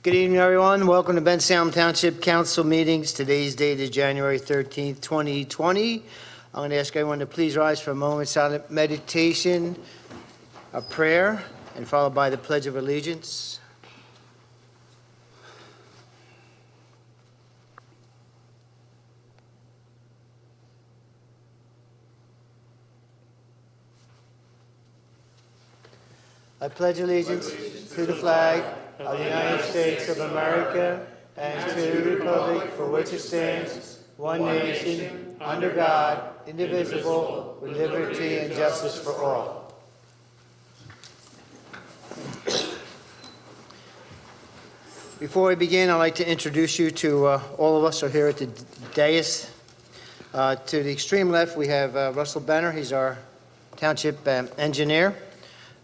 Good evening, everyone. Welcome to Bensalem Township Council meetings. Today's date is January 13th, 2020. I'm going to ask everyone to please rise for a moment of silent meditation, a prayer, and followed by the Pledge of Allegiance. I pledge allegiance to the flag of the United States of America and to the republic for which it stands, one nation, under God, indivisible, with liberty and justice for all. Before we begin, I'd like to introduce you to all of us who are here at the dais. To the extreme left, we have Russell Benner. He's our township engineer.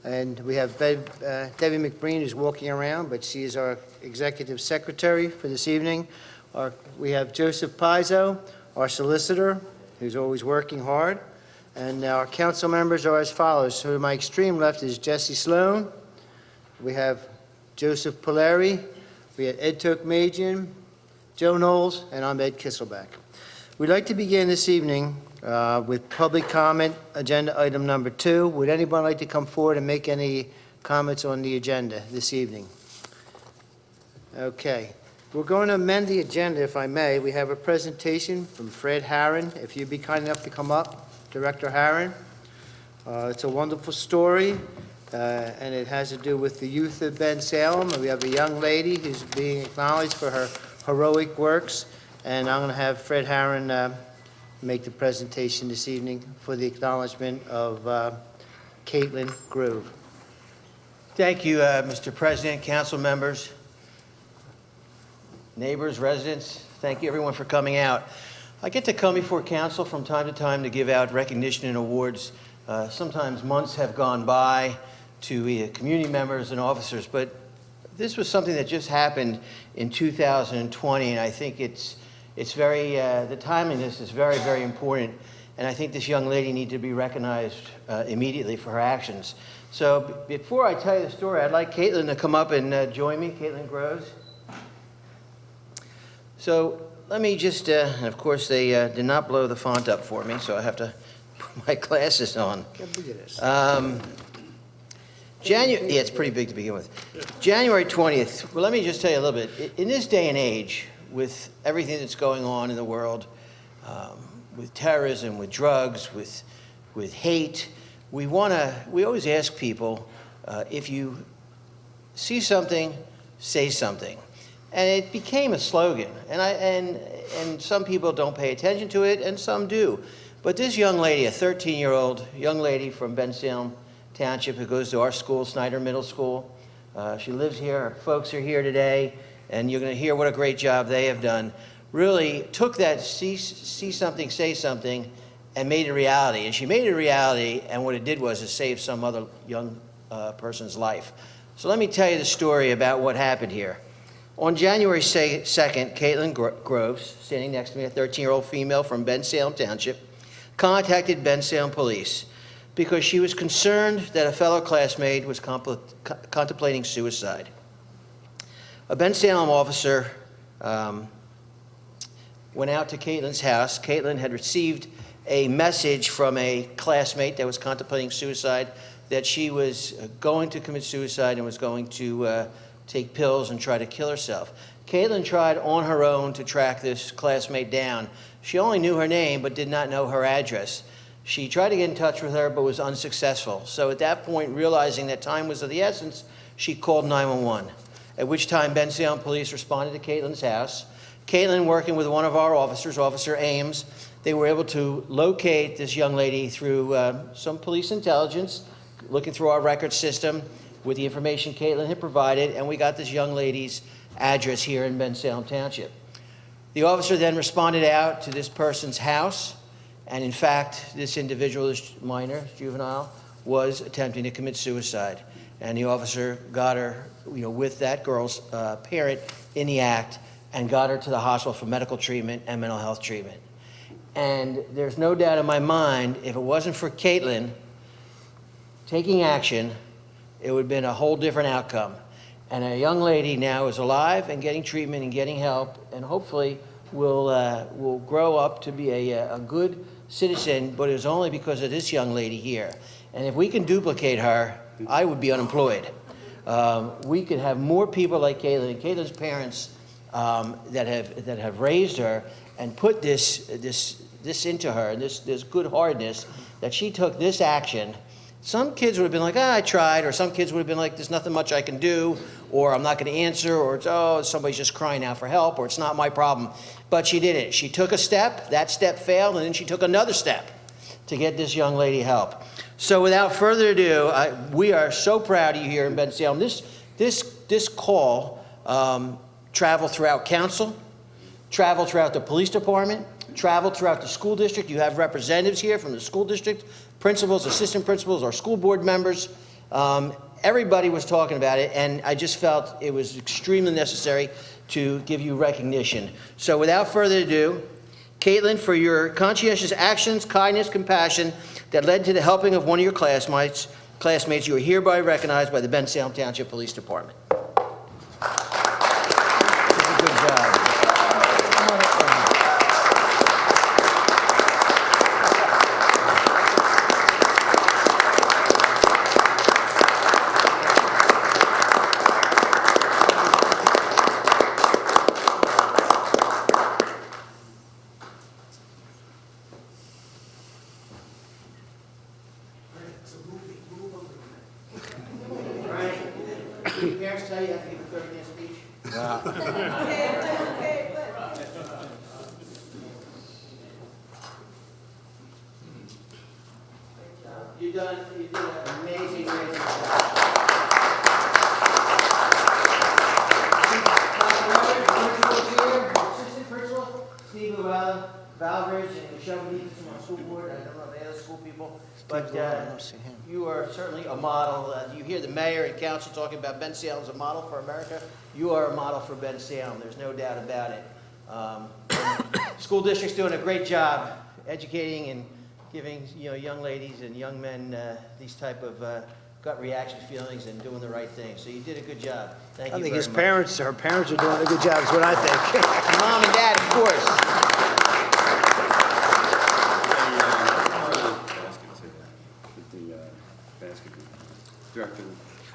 And we have Debbie McBreen, who's walking around, but she is our executive secretary for this evening. We have Joseph Pizzo, our solicitor, who's always working hard. And our council members are as follows. So to my extreme left is Jesse Sloan. We have Joseph Polari. We have Ed Tokmajian, Joe Knowles, and I'm Ed Kisselback. We'd like to begin this evening with public comment, agenda item number 2. Would anyone like to come forward and make any comments on the agenda this evening? Okay. We're going to amend the agenda, if I may. We have a presentation from Fred Harron. If you'd be kind enough to come up, Director Harron. It's a wonderful story, and it has to do with the youth of Bensalem. We have a young lady who's being acknowledged for her heroic works, and I'm going to have Fred Harron make the presentation this evening for the acknowledgement of Caitlin Grove. Thank you, Mr. President, council members, neighbors, residents. Thank you, everyone, for coming out. I get to come before council from time to time to give out recognition and awards. Sometimes months have gone by to community members and officers, but this was something that just happened in 2020, and I think it's very, the timing of this is very, very important. And I think this young lady needs to be recognized immediately for her actions. So before I tell you the story, I'd like Caitlin to come up and join me, Caitlin Groves. So let me just, and of course they did not blow the font up for me, so I have to put my glasses on. Yeah, it's pretty big to begin with. January 20th, well, let me just tell you a little bit. In this day and age, with everything that's going on in the world, with terrorism, with drugs, with hate, we always ask people, if you see something, say something. And it became a slogan, and some people don't pay attention to it, and some do. But this young lady, a 13-year-old young lady from Bensalem Township who goes to our school, Snyder Middle School, she lives here, her folks are here today, and you're going to hear what a great job they have done, really took that see something, say something, and made it a reality. And she made it a reality, and what it did was it saved some other young person's life. So let me tell you the story about what happened here. On January 2nd, Caitlin Groves, standing next to me, a 13-year-old female from Bensalem Township, contacted Bensalem Police because she was concerned that a fellow classmate was contemplating suicide. A Bensalem officer went out to Caitlin's house. Caitlin had received a message from a classmate that was contemplating suicide that she was going to commit suicide and was going to take pills and try to kill herself. Caitlin tried on her own to track this classmate down. She only knew her name but did not know her address. She tried to get in touch with her but was unsuccessful. So at that point, realizing that time was of the essence, she called 911. At which time Bensalem Police responded to Caitlin's house. Caitlin, working with one of our officers, Officer Ames, they were able to locate this young lady through some police intelligence, looking through our record system with the information Caitlin had provided, and we got this young lady's address here in Bensalem Township. The officer then responded out to this person's house, and in fact, this individual, this minor, juvenile, was attempting to commit suicide. And the officer got her, with that girl's parent in the act and got her to the hospital for medical treatment and mental health treatment. And there's no doubt in my mind, if it wasn't for Caitlin taking action, it would have been a whole different outcome. And a young lady now is alive and getting treatment and getting help, and hopefully will grow up to be a good citizen, but it was only because of this young lady here. And if we can duplicate her, I would be unemployed. We could have more people like Caitlin, and Caitlin's parents that have raised her and put this into her, and this good hardness, that she took this action. Some kids would have been like, I tried, or some kids would have been like, there's nothing much I can do, or I'm not going to answer, or it's, oh, somebody's just crying out for help, or it's not my problem. But she did it. She took a step, that step failed, and then she took another step to get this young lady help. So without further ado, we are so proud of you here in Bensalem. This call traveled throughout council, traveled throughout the police department, traveled throughout the school district. You have representatives here from the school district, principals, assistant principals, our school board members. Everybody was talking about it, and I just felt it was extremely necessary to give you recognition. So without further ado, Caitlin, for your conscientious actions, kindness, compassion that led to the helping of one of your classmates, you are hereby recognized by the Bensalem Township Police Department. Good job. Did your parents tell you have to give a 30-minute speech? You did an amazing job. Assistant principal, Steve Valverde, and Michelle Benitez from our school board. I don't know if they other school people, but you are certainly a model. You hear the mayor and council talking about Bensalem as a model for America. You are a model for Bensalem. There's no doubt about it. School district's doing a great job educating and giving young ladies and young men these type of gut reaction feelings and doing the right thing. So you did a good job. Thank you very much. Her parents are doing a good job is what I think. Mom and Dad, of course.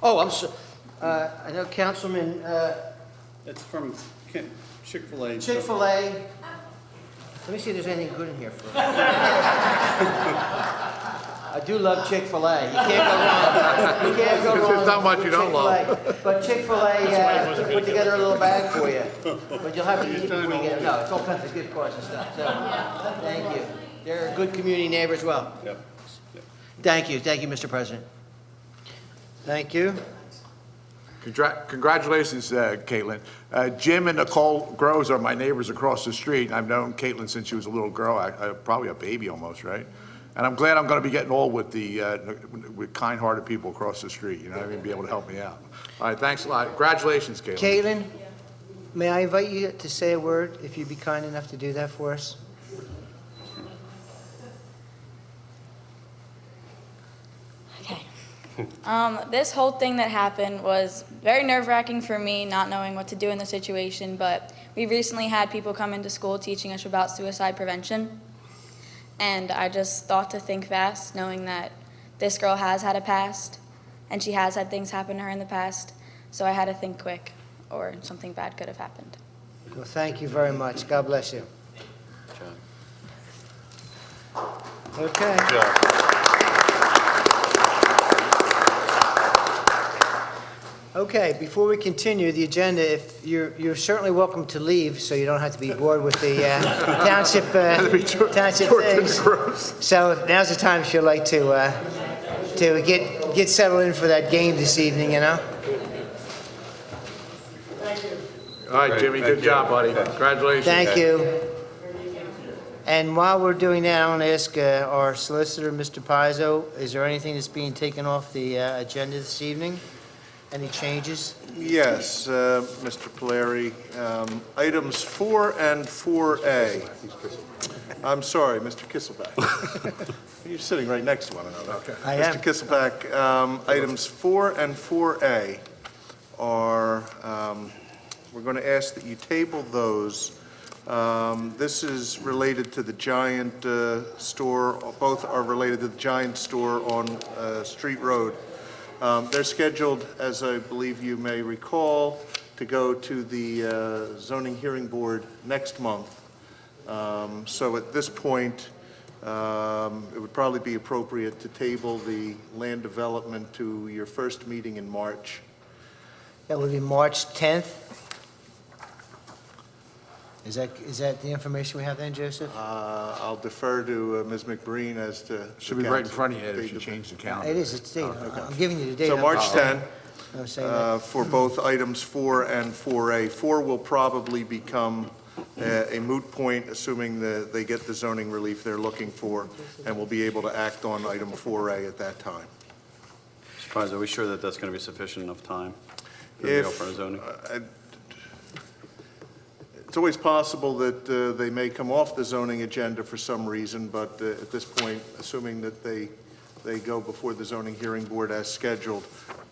Oh, I know Councilman, It's from Chick-fil-A. Chick-fil-A. Let me see if there's anything good in here for us. I do love Chick-fil-A. You can't go wrong. You can't go wrong. There's not much you don't love. Chick-fil-A. But Chick-fil-A put together a little bag for you. But you'll have to eat it before you get it. No, it's all kinds of gift cards and stuff. So, thank you. They're a good community neighbor as well. Yep. Thank you, Mr. President. Thank you. Congratulations, Caitlin. Jim and Nicole Groves are my neighbors across the street. I've known Caitlin since she was a little girl, probably a baby almost, right? And I'm glad I'm going to be getting old with with kind-hearted people across the street. You know, I mean, be able to help me out. All right, thanks a lot. Congratulations, Caitlin. Caitlin, may I invite you to say a word, if you'd be kind enough to do that for us? Okay. This whole thing that happened was very nerve-wracking for me, not knowing what to do in the situation, but we recently had people come into school teaching us about suicide prevention, and I just thought to think fast, knowing that this girl has had a past, and she has had things happen to her in the past, so I had to think quick, or something bad could have happened. Well, thank you very much. God bless you. Okay. Okay, before we continue the agenda, if you're certainly welcome to leave, so you don't have to be bored with the township things. So now's the time if you'd like to get settled in for that game this evening, you know. All right, Jimmy, good job, buddy. Congratulations. Thank you. And while we're doing that, I want to ask our solicitor, Mr. Pizzo, is there anything that's being taken off the agenda this evening? Any changes? Yes, Mr. Polari. Items 4 and 4A. I'm sorry, Mr. Kisselback. You're sitting right next to one another. Okay. I am. Mr. Kisselback, items 4 and 4A are, we're going to ask that you table those. This is related to the Giant store. Both are related to the Giant store on Street Road. They're scheduled, as I believe you may recall, to go to the zoning hearing board next month. So at this point, it would probably be appropriate to table the land development to your first meeting in March. That would be March 10th. Is that the information we have then, Joseph? I'll defer to Ms. McBreen as to. Should be right in front of you, Ed, if you change the calendar. It is, it's dated. I'm giving you the date. So March 10, I'm saying that. for both items 4 and 4A. 4 will probably become a moot point, assuming that they get the zoning relief they're looking for, and will be able to act on item 4A at that time. Mr. Pais, are we sure that that's going to be sufficient enough time to If, go for a zoning? It's always possible that they may come off the zoning agenda for some reason, but at this point, assuming that they go before the zoning hearing board as scheduled,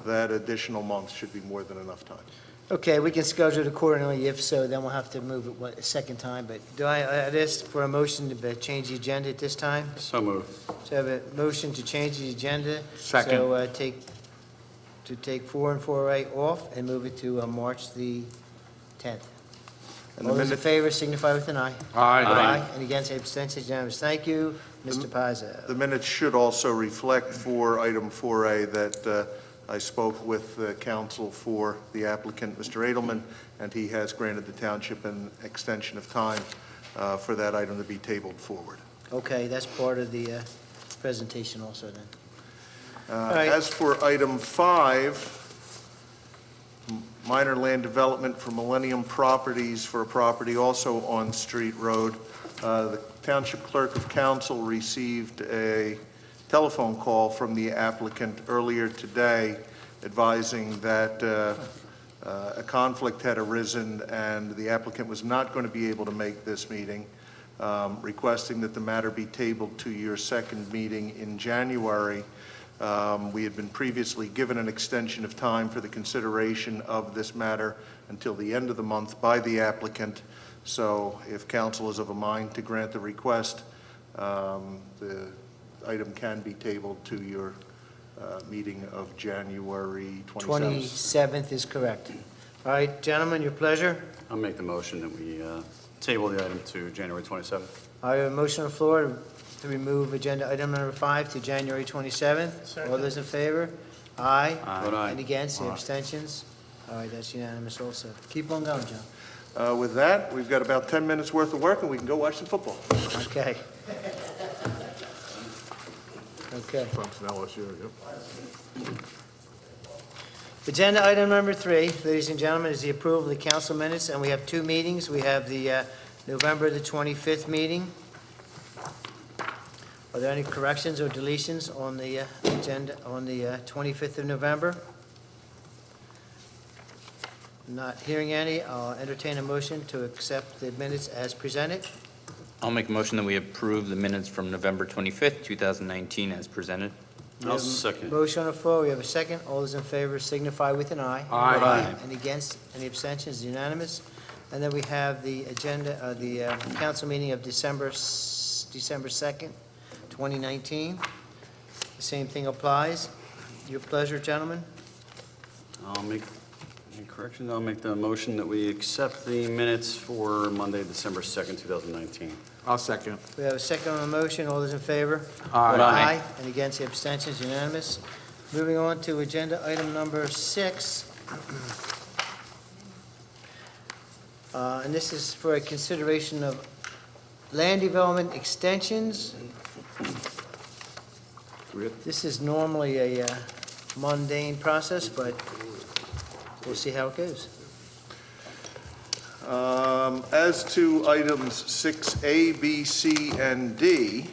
that additional month should be more than enough time. Okay, we can schedule it accordingly. If so, then we'll have to move it a second time. But I'd ask for a motion to change the agenda at this time. So moved. So I have a motion to change the agenda. Second. So take 4 and 4A off and move it to March the 10th. And All the those in minute- favor signify with an eye. Aye. And against, abstentions, unanimous. Thank you, Mr. Pazza. The minutes should also reflect for item 4A that I spoke with counsel for the applicant, Mr. Edelman, and he has granted the township an extension of time for that item to be tabled forward. Okay, that's part of the presentation also then. right. As for item 5, minor land development for Millennium Properties for a property also on Street Road, the Township Clerk of Council received a telephone call from the applicant earlier today advising that a conflict had arisen and the applicant was not going to be able to make this meeting, requesting that the matter be tabled to your second meeting in January. We had been previously given an extension of time for the consideration of this matter until the end of the month by the applicant. So if council is of a mind to grant the request, the item can be tabled to your meeting of January 27th. 27th is correct. All right, gentlemen, your pleasure. I'll make the motion that we table the item to January 27th. I have a motion on the floor to remove agenda item number 5 to January 27th. All those in favor? Aye. Vote aye. And against, the abstentions? All right, that's unanimous also. Keep on going, John. With that, we've got about 10 minutes worth of work and we can go watch some football. Okay. Okay. From LSU, yep. Agenda item number 3, ladies and gentlemen, is the approval of the council minutes, and we have 2 meetings. We have the November the 25th meeting. Are there any corrections or deletions on the agenda on the 25th of November? Not hearing any, I'll entertain a motion to accept the minutes as presented. I'll make a motion that we approve the minutes from November 25th, 2019 as presented. I'll second. Motion on the floor, we have a second. All those in favor signify with an eye. Aye. And against, any abstentions, unanimous. And then we have the agenda, the council meeting of December 2nd, 2019. The same thing applies. Your pleasure, gentlemen. I'll make, any corrections? I'll make the motion that we accept the minutes for Monday, December 2nd, 2019. I'll second. We have a second on the motion. All those in favor? Aye. And against, the abstentions, unanimous. Moving on to agenda item number 6. And this is for a consideration of land development extensions. This is normally a mundane process, but we'll see how it goes. As to items 6A, B, C, and D,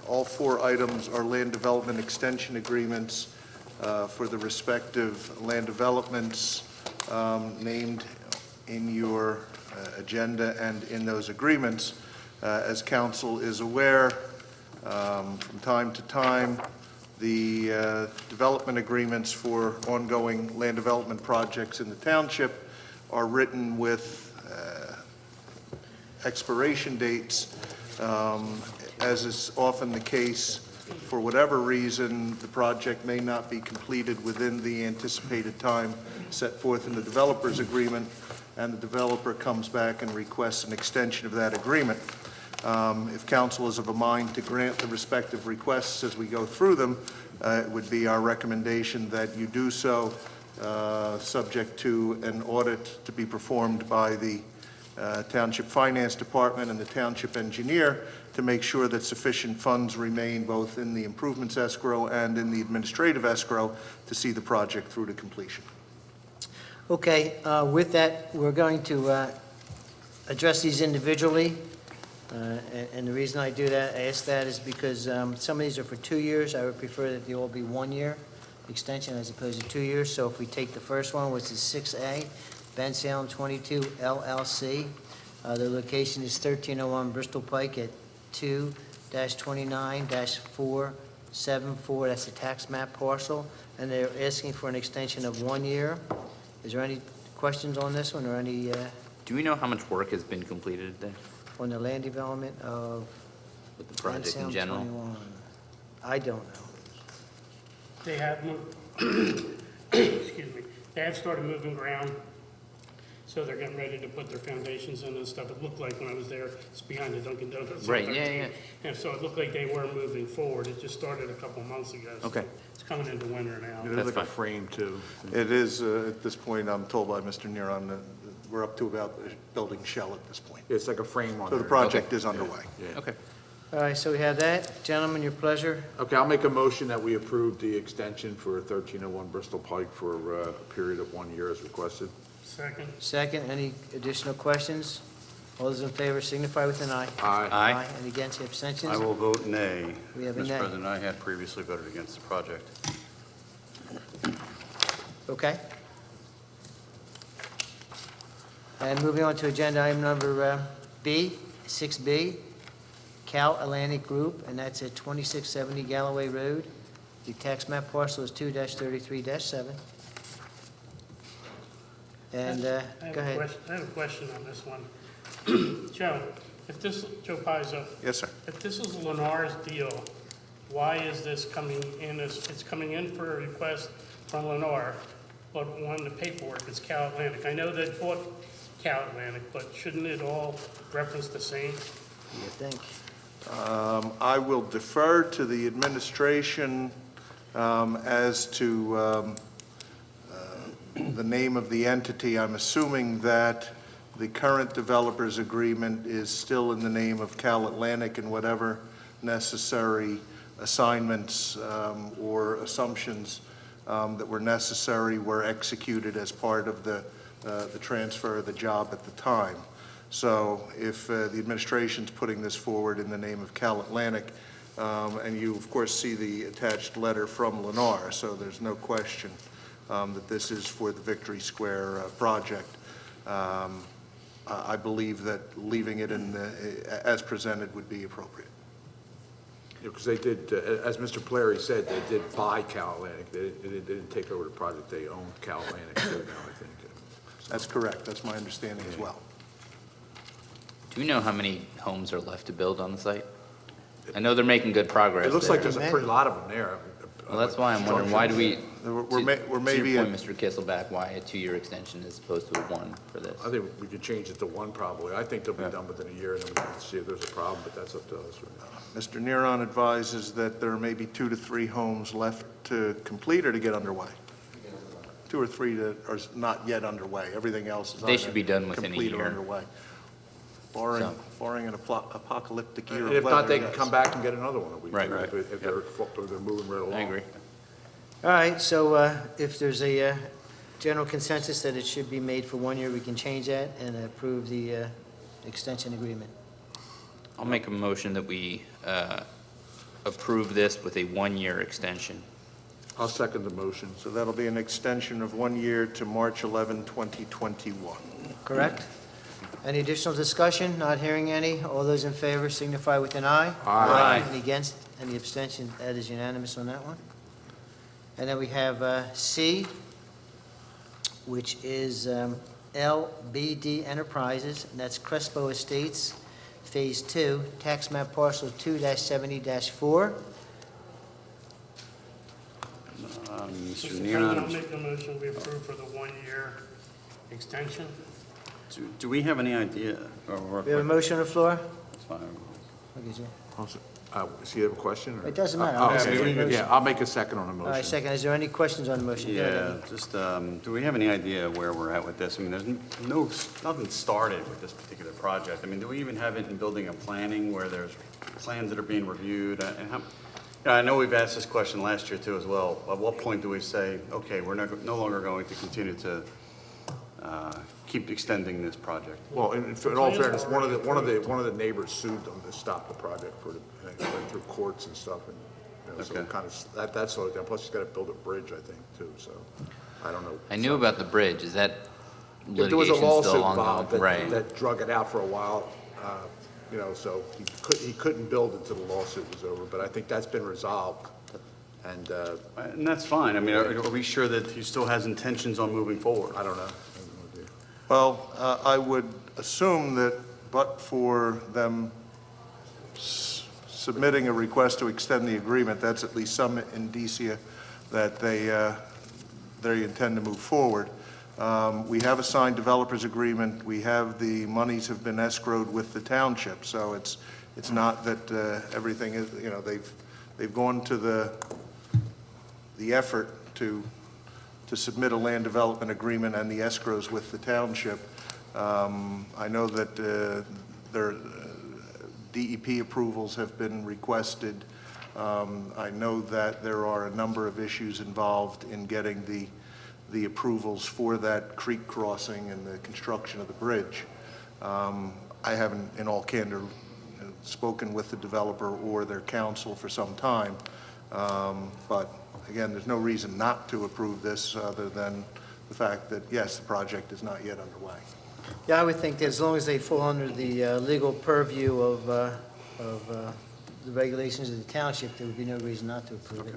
all 4 items are land development extension agreements for the respective land developments named in your agenda and in those agreements. As council is aware, from time to time, The development agreements for ongoing land development projects in the township are written with expiration dates. As is often the case, for whatever reason, the project may not be completed within the anticipated time set forth in the developer's agreement, and the developer comes back and requests an extension of that agreement. If council is of a mind to grant the respective requests as we go through them, it would be our recommendation that you do so, subject to an audit to be performed by the Township Finance Department and the Township Engineer to make sure that sufficient funds remain both in the improvements escrow and in the administrative escrow to see the project through to completion. Okay, with that, we're going to address these individually. And the reason I do that, I ask that, is because some of these are for 2 years. I would prefer that they all be 1 year extension as opposed to 2 years. So if we take the first one, which is 6A, Bensalem 22 LLC. Their location is 1301 Bristol Pike at 2-29-474. That's the tax map parcel. And they're asking for an extension of 1 year. Is there any questions on this one or any Do we know how much work has been completed there on the land development of with the project in Bensalem general? 21? I don't know. They have moved, excuse me, they have started moving ground, so they're getting ready to put their foundations in and stuff. It looked like when I was there, it's behind the Dunkin' Donuts. Right, yeah. And so it looked like they were moving forward. It just started a couple months ago. so Okay. It's coming into winter now. It is That's like a fine. frame, too. It is, at this point, I'm told by Mr. Neron, that we're up to about building shell at this point. It's like a frame on So there. the project is underway. Yeah. Okay. All right, so we have that. Gentlemen, your pleasure. Okay, I'll make a motion that we approve the extension for 1301 Bristol Pike for a period of 1 year as requested. Second, Second, any additional questions? All those in favor signify with an eye. Aye. Aye. Any against, any abstentions? I will vote nay. We have a nay. Mr. President, I had previously voted against the project. Okay. And moving on to agenda item number B, 6B, Cal Atlantic Group, and that's at 2670 Galloway Road. The tax map parcel is 2-33-7. And, I have go a ahead. question, I have a question on this one. Joe, Joe Pizzo, Yes, sir. if this is Lennar's deal, why is this coming in it's coming in for a request from Lennar, but on the paperwork, it's Cal Atlantic. I know they bought Cal Atlantic, but shouldn't it all reference the same? You think? I will defer to the administration as to the name of the entity. I'm assuming that the current developer's agreement is still in the name of Cal Atlantic, and whatever necessary assignments or assumptions that were necessary were executed as part of the transfer of the job at the time. So if the administration's putting this forward in the name of Cal Atlantic, and you, of course, see the attached letter from Lennar, so there's no question that this is for the Victory Square project. I believe that leaving it in as presented would be appropriate. Because they did, as Mr. Polari said, they did buy Cal Atlantic. They didn't take over the project. They owned Cal Atlantic too now, I think. That's correct. That's my understanding as well. Do we know how many homes are left to build on the site? I know they're making good progress. It looks like there. there's a pretty lot of them there. Well, that's why I'm wondering, why do we, We're to maybe your at point, Mr. Kisselback, why a 2-year extension as opposed to a 1 for this? I think we could change it to 1 probably. I think they'll be done within a year, and then we can see if there's a problem, but that's up to us. Mr. Neron advises that there may be 2 to 3 homes left to complete or to get underway. 2 or 3 that are not yet underway. Everything else is They either should be done within a complete or year. underway. So- Barring an apocalyptic year And of if not, weather, they can yes. come back and get another one. Right. If they're moving right along. I agree. All right, so if there's a general consensus that it should be made for 1 year, we can change that and approve the extension agreement. I'll make a motion that we approve this with a 1-year extension. I'll second the motion. So that'll be an extension of 1 year to March 11, 2021. Correct? Any additional discussion? Not hearing any. All those in favor signify with an eye. Aye. Any against? Any abstention? That is unanimous on that one. And then we have C, which is LBD Enterprises, and that's Crespo Estates, Phase 2, tax map parcel 2-70-4. Mr. Mr. President, Nealon, I'll make a motion we approve for the one-year extension. do we have any idea, or? We have a motion on the floor? That's fine. Okay, Joe. Does he have a question? or- It doesn't matter. Oh, I'll okay. second the motion. Yeah, I'll make a second on the All right, motion. second. Is there any questions on the motion? Go ahead, Yeah, just, do we have any idea where we're at with this? I mean, there's nothing started with this particular project. I mean, do we even have it in building and planning where there's plans that are being reviewed? And how, I know we've asked this question last year too as well. At what point do we say, okay, we're no longer going to continue to keep extending this project? Well, in all fairness, one of the neighbors sued them to stop the project went through courts and stuff, and, so Okay. kind of, that slowed it down. Plus, he's got to build a bridge, I think, too, so, I don't know. I knew about the bridge. Is that There was a litigation lawsuit still involved ongoing? Right. that drug it out for a while, so he couldn't build until the lawsuit was over, but I think that's been resolved, and, And that's fine. I mean, are we sure that he still has intentions on moving forward? I don't know. Well, I would assume that but for them submitting a request to extend the agreement, that's at least some indicia that they intend to move forward. We have a signed developers agreement. We have the monies have been escrowed with the township, so it's not that everything is, they've gone to the effort to submit a land development agreement and the escrows with the township. I know that their DEP approvals have been requested. I know that there are a number of issues involved in getting the approvals for that creek crossing and the construction of the bridge. I haven't, in all candor, spoken with the developer or their counsel for some time, but again, there's no reason not to approve this other than the fact that, yes, the project is not yet underway. Yeah, I would think that as long as they fall under the legal purview of the regulations of the township, there would be no reason not to approve it.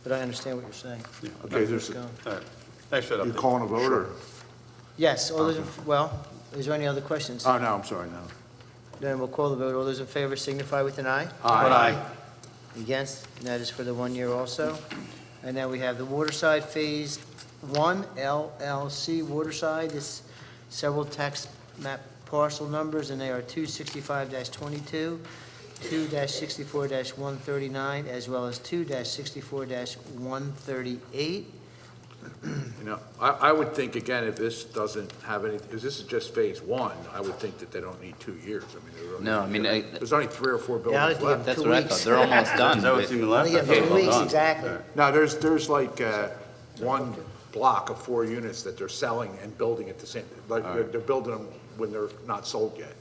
But I understand what you're saying. Okay, there's, Go. All right. Thanks for that you update. calling a vote, or? Yes, all those, well, is there any other questions? Oh, no, I'm sorry, no. Then we'll call the vote. All those in favor signify with an aye. Aye. Against, and that is for the 1 year also. And then we have the Waterside Phase 1 LLC Waterside. It's several tax map parcel numbers, and they are 265-22, 2-64-139, as well as 2-64-138. I would think, again, if this doesn't have any, because this is just phase 1, I would think that they don't need 2 years. I mean, No, I mean, there's only 3 or 4 Yeah, I buildings think left. That's 2 what I weeks. thought. They're almost done. Is that what's but- even left? Yeah, Okay, 2 well weeks, done. exactly. No, there's like one block of 4 units that they're selling and building at the same, like, they're building them when they're not sold yet.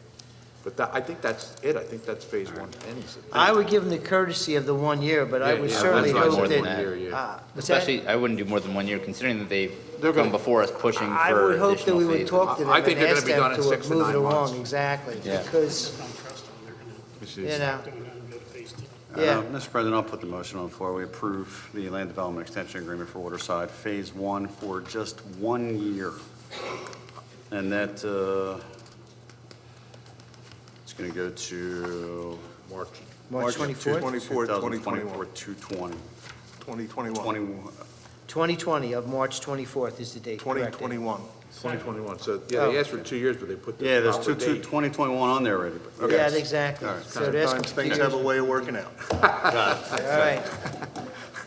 But I think that's it. I think that's phase 1 ends. I would give them the courtesy of the 1 year, but I Yeah, would yeah, certainly that's hope more than that. that. Yeah, yeah. what's that? Especially, I wouldn't do more than 1 year, considering that they've They're come gonna- before us pushing I for would hope that additional we would phases. talk to them I and think they're gonna ask be them done in to 6 to move 9 it along, months. exactly, Yeah. because, Don't trust them, they're gonna you know, do it and go to phase 2. yeah. Mr. President, I'll put the motion on the floor. We approve the land development extension agreement for Waterside Phase 1 for just 1 year. And that, it's going to go to March 24th, 2021. 2020 of March 24th is the date, correct? 2021. 2021, so, yeah, they asked for 2 years, but they put the Yeah, there's proper date. 2021 on there already. but- Yeah, exactly. All right. So there's Sometimes things have a way of working out. All right.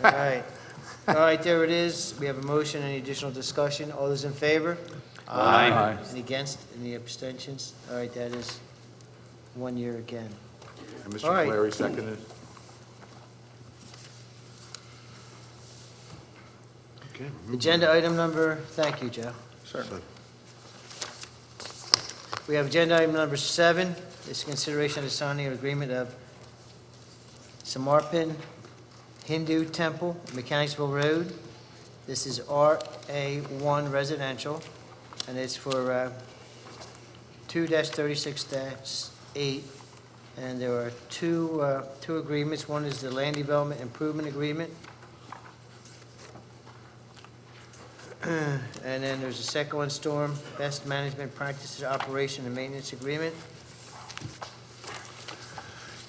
All right. All right, there it is. We have a motion. Any additional discussion? All those in favor? Aye. Any against? Any abstentions? All right, that is 1 year again. And Mr. All right. Clary seconded. Okay. Agenda item number, thank you, Joe. Certainly. We have agenda item number 7. This is consideration of the signing of agreement of Samarpan Hindu Temple, Mechanicsville Road. This is RA1 residential, and it's for 2-36-8. And there are two agreements. One is the land development improvement agreement And then there's a second one, Storm Best Management Practices Operation and Maintenance Agreement.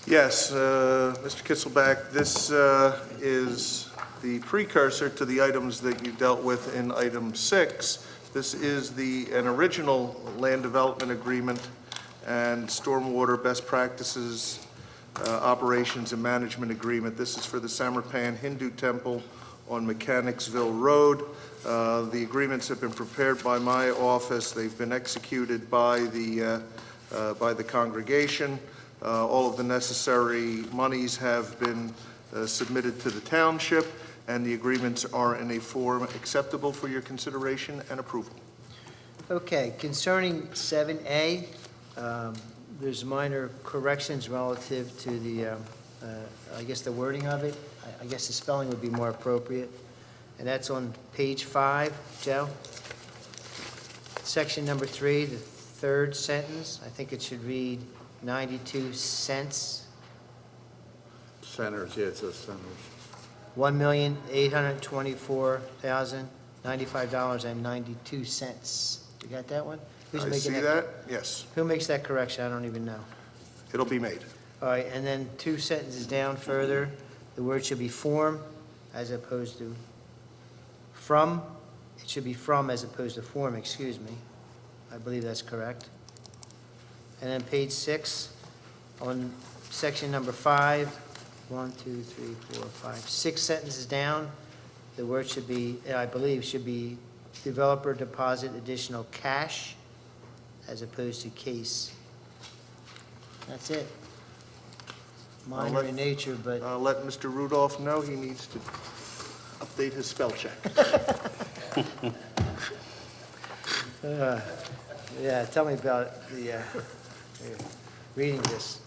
Yes, Mr. Kisselback, this is the precursor to the items that you dealt with in item 6. This is an original land development agreement and stormwater best practices operations and management agreement. This is for the Samarpan Hindu Temple on Mechanicsville Road. The agreements have been prepared by my office. They've been executed by the congregation. All of the necessary monies have been submitted to the township, and the agreements are in a form acceptable for your consideration and approval. Okay, concerning 7A, there's minor corrections relative to the, I guess, the wording of it. I guess the spelling would be more appropriate. And that's on page 5, Joe. Section number 3, the third sentence, I think it should read 92 cents. Centers, yeah, it says centers. $1,824,095.92. You got that one? Who's I making see that, yes, Who makes that correction? I don't even know. it'll be made. All right, and then 2 sentences down further, the word should be form as opposed to from. It should be from as opposed to form, excuse me. I believe that's correct. And then page 6, on section number 5, 1, 2, 3, 4, 5, 6 sentences down, the word should be, I believe, should be developer deposit additional cash as opposed to case. That's it. Minor in nature, but I'll let Mr. Rudolph know he needs to update his spell check. yeah, tell me about the reading this.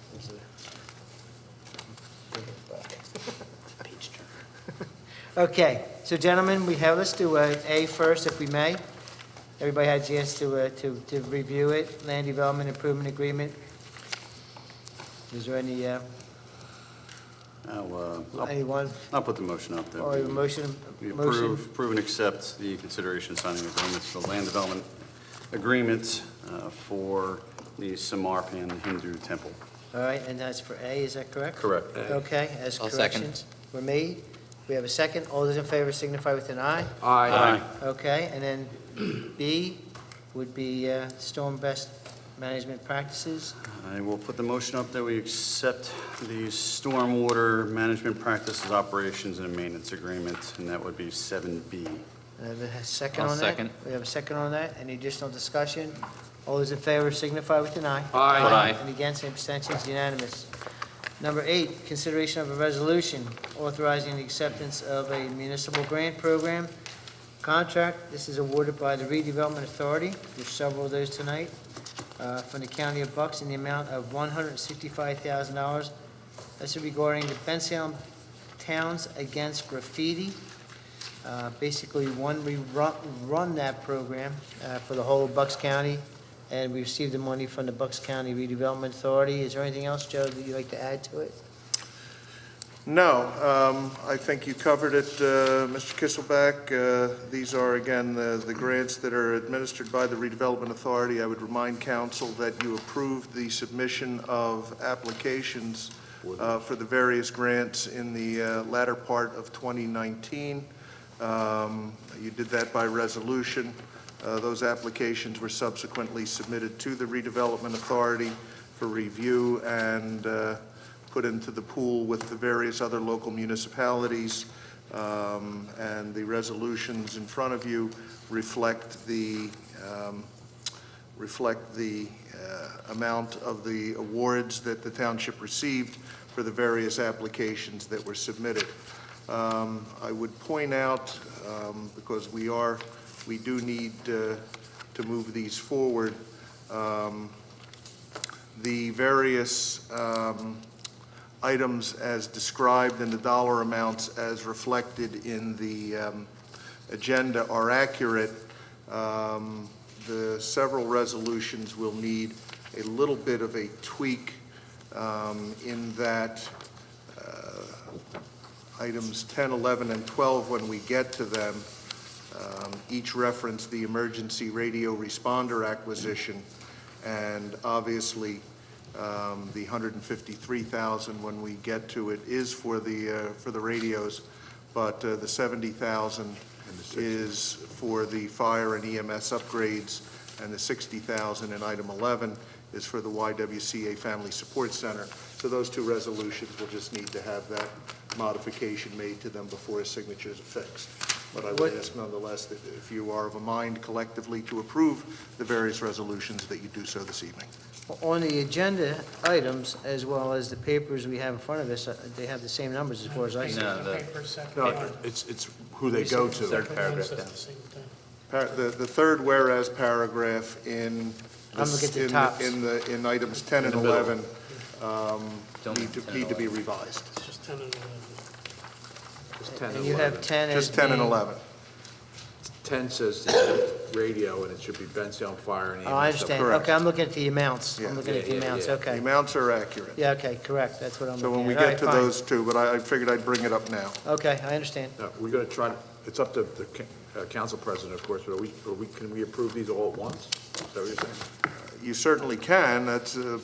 Okay, so gentlemen, let's do A first, if we may. Everybody had a chance to review it. Land Development Improvement Agreement. Is there any, anyone, I'll put the motion up there. or a motion? We motion? approve and accept the consideration signing agreements for the land development agreement for the Samarpan Hindu Temple. All right, and that's for A, is that correct? Correct. Okay, as I'll second. corrections were made. We have a second. All those in favor signify with an aye. Aye. Okay, and then B would be Storm Best Management Practices. I will put the motion up that we accept the stormwater management practices, operations, and maintenance agreement, and that would be 7B. I have a second I'll on that. second. We have a second on that. Any additional discussion? All those in favor signify with an aye. Aye. Any against, any abstentions, unanimous. Number 8, consideration of a resolution authorizing the acceptance of a municipal grant program contract. This is awarded by the Redevelopment Authority. There's several of those tonight. From the County of Bucks in the amount of $165,000. That's regarding the Bensalem Towns Against Graffiti. Basically, we run that program for the whole of Bucks County, and we received the money from the Bucks County Redevelopment Authority. Is there anything else, Joe, that you'd like to add to it? No, I think you covered it, Mr. Kisselback. These are, again, the grants that are administered by the Redevelopment Authority. I would remind council that you approved the submission of applications for the various grants in the latter part of 2019. You did that by resolution. Those applications were subsequently submitted to the Redevelopment Authority for review and put into the pool with the various other local municipalities, and the resolutions in front of you reflect the amount of the awards that the township received for the various applications that were submitted. I would point out, because we do need to move these forward, the various items as described and the dollar amounts as reflected in the agenda are accurate. The several resolutions will need a little bit of a tweak in that items 10, 11, and 12, when we get to them, Each reference the emergency radio responder acquisition, and obviously, the $153,000 when we get to it is for the radios, but the $70,000 is for the fire and EMS upgrades, and the $60,000 in item 11 is for the YWCA Family Support Center. So those two resolutions will just need to have that modification made to them before signatures are fixed. But I would ask nonetheless that if you are of a mind collectively to approve the various resolutions, that you do so this evening. On the agenda items, as well as the papers we have in front of us, they have the same numbers as far as I see. No, the Paper second No, one. it's who they go to. third paragraph Says down. the same thing. The third whereas paragraph in. I'm looking at the tops. In items 10 and 11 Don't need need 10 to and be 11. revised. It's just 10 and 11. Just 10 And you have 10 as Just 10 and being- 11. 10 says radio, and it should be Bensalem Fire and EMS. Oh, I understand. Correct. Okay, I'm looking at the amounts. Yeah. I'm looking at the amounts, The okay. amounts are accurate. Yeah, okay, correct, that's what I'm So when looking we at. All get right, to fine. those two, but I figured I'd bring it up now. Okay, I understand. No, we're going to try, it's up to the council president, of course, but can we approve these all at once? Is that what you're saying? You certainly can,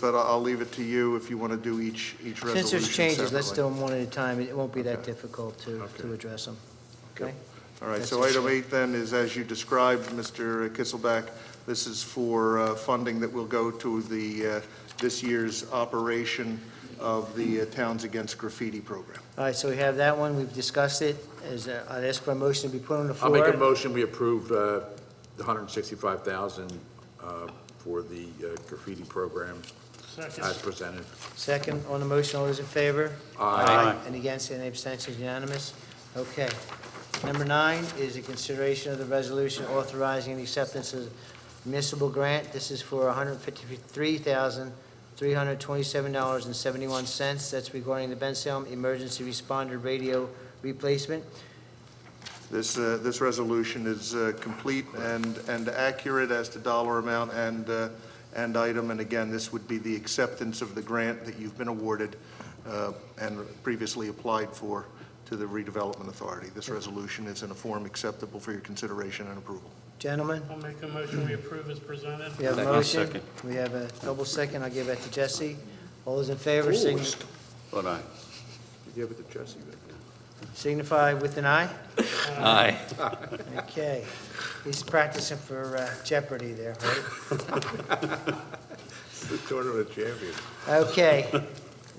but I'll leave it to you if you want to do each resolution Since there's changes, let's do separately. them one at a time. It won't be that Okay. difficult to Okay. address them, okay? All right, That's so it. item 8 then is, as you described, Mr. Kisselback, this is for funding that will go to this year's operation of the Towns Against Graffiti program. All right, so we have that one, we've discussed it. I'd ask for a motion to be put on the I'll floor. make a motion, we approve the $165,000 for the graffiti program Second. as presented. Second on the motion, all those in favor? Aye. And against, any abstentions, unanimous? Okay. Number 9 is a consideration of the resolution authorizing the acceptance of municipal grant. This is for $153,327.71. That's regarding the Bensalem Emergency Responder Radio replacement. This resolution is complete and accurate as to dollar amount and item, and again, this would be the acceptance of the grant that you've been awarded and previously applied for to the redevelopment authority. This resolution is in a form acceptable for your consideration and approval. Gentlemen, I'll make a motion we approve as presented. we have a Second. motion. Second. We have a double second. I'll give that to Jesse. All those in favor But aye. You give it to Jesse. signify with an eye. Aye. Okay. He's practicing for Jeopardy there, right? The tournament champion. Okay.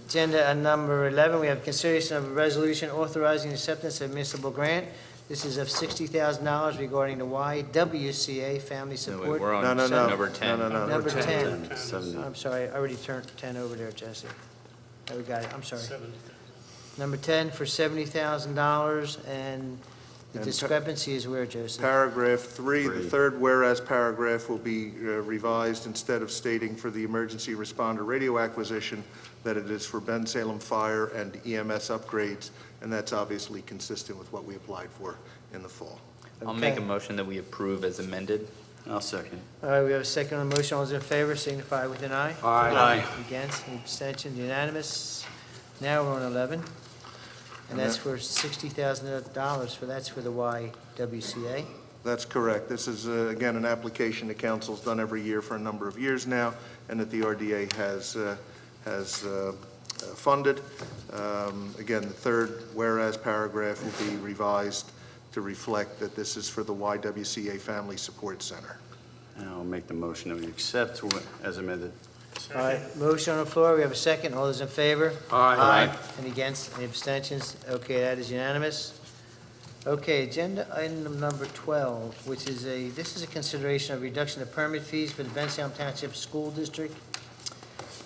Agenda number 11, we have consideration of a resolution authorizing acceptance of municipal grant. This is of $60,000 regarding the YWCA Family No, Support. wait, we're on No. number 10. No. Number 10. 70. I'm sorry, I already turned 10 over there, Jesse. Oh, we got it, I'm sorry. 70. Number 10 for $70,000, and the And discrepancy is where, Joseph? Paragraph 3, the 3. third whereas paragraph will be revised instead of stating for the emergency responder radio acquisition that it is for Bensalem Fire and EMS upgrades, and that's obviously consistent with what we applied for in the fall. I'll make a Okay. motion that we approve as amended. I'll second. All right, we have a second on the motion. All those in favor signify with an eye. Aye. Against, any abstention, unanimous. Now we're on 11, and that's for $60,000, that's for the YWCA. That's correct. This is, again, an application the council's done every year for a number of years now, and that the RDA has funded. Again, the third whereas paragraph will be revised to reflect that this is for the YWCA Family Support Center. And I'll make the motion that we accept as amended. All right, motion on the floor, we have a second. All those in favor? Aye. Any against, any abstentions? Okay, that is unanimous. Okay, agenda item number 12, which is this is a consideration of reduction of permit fees for the Bensalem Township School District.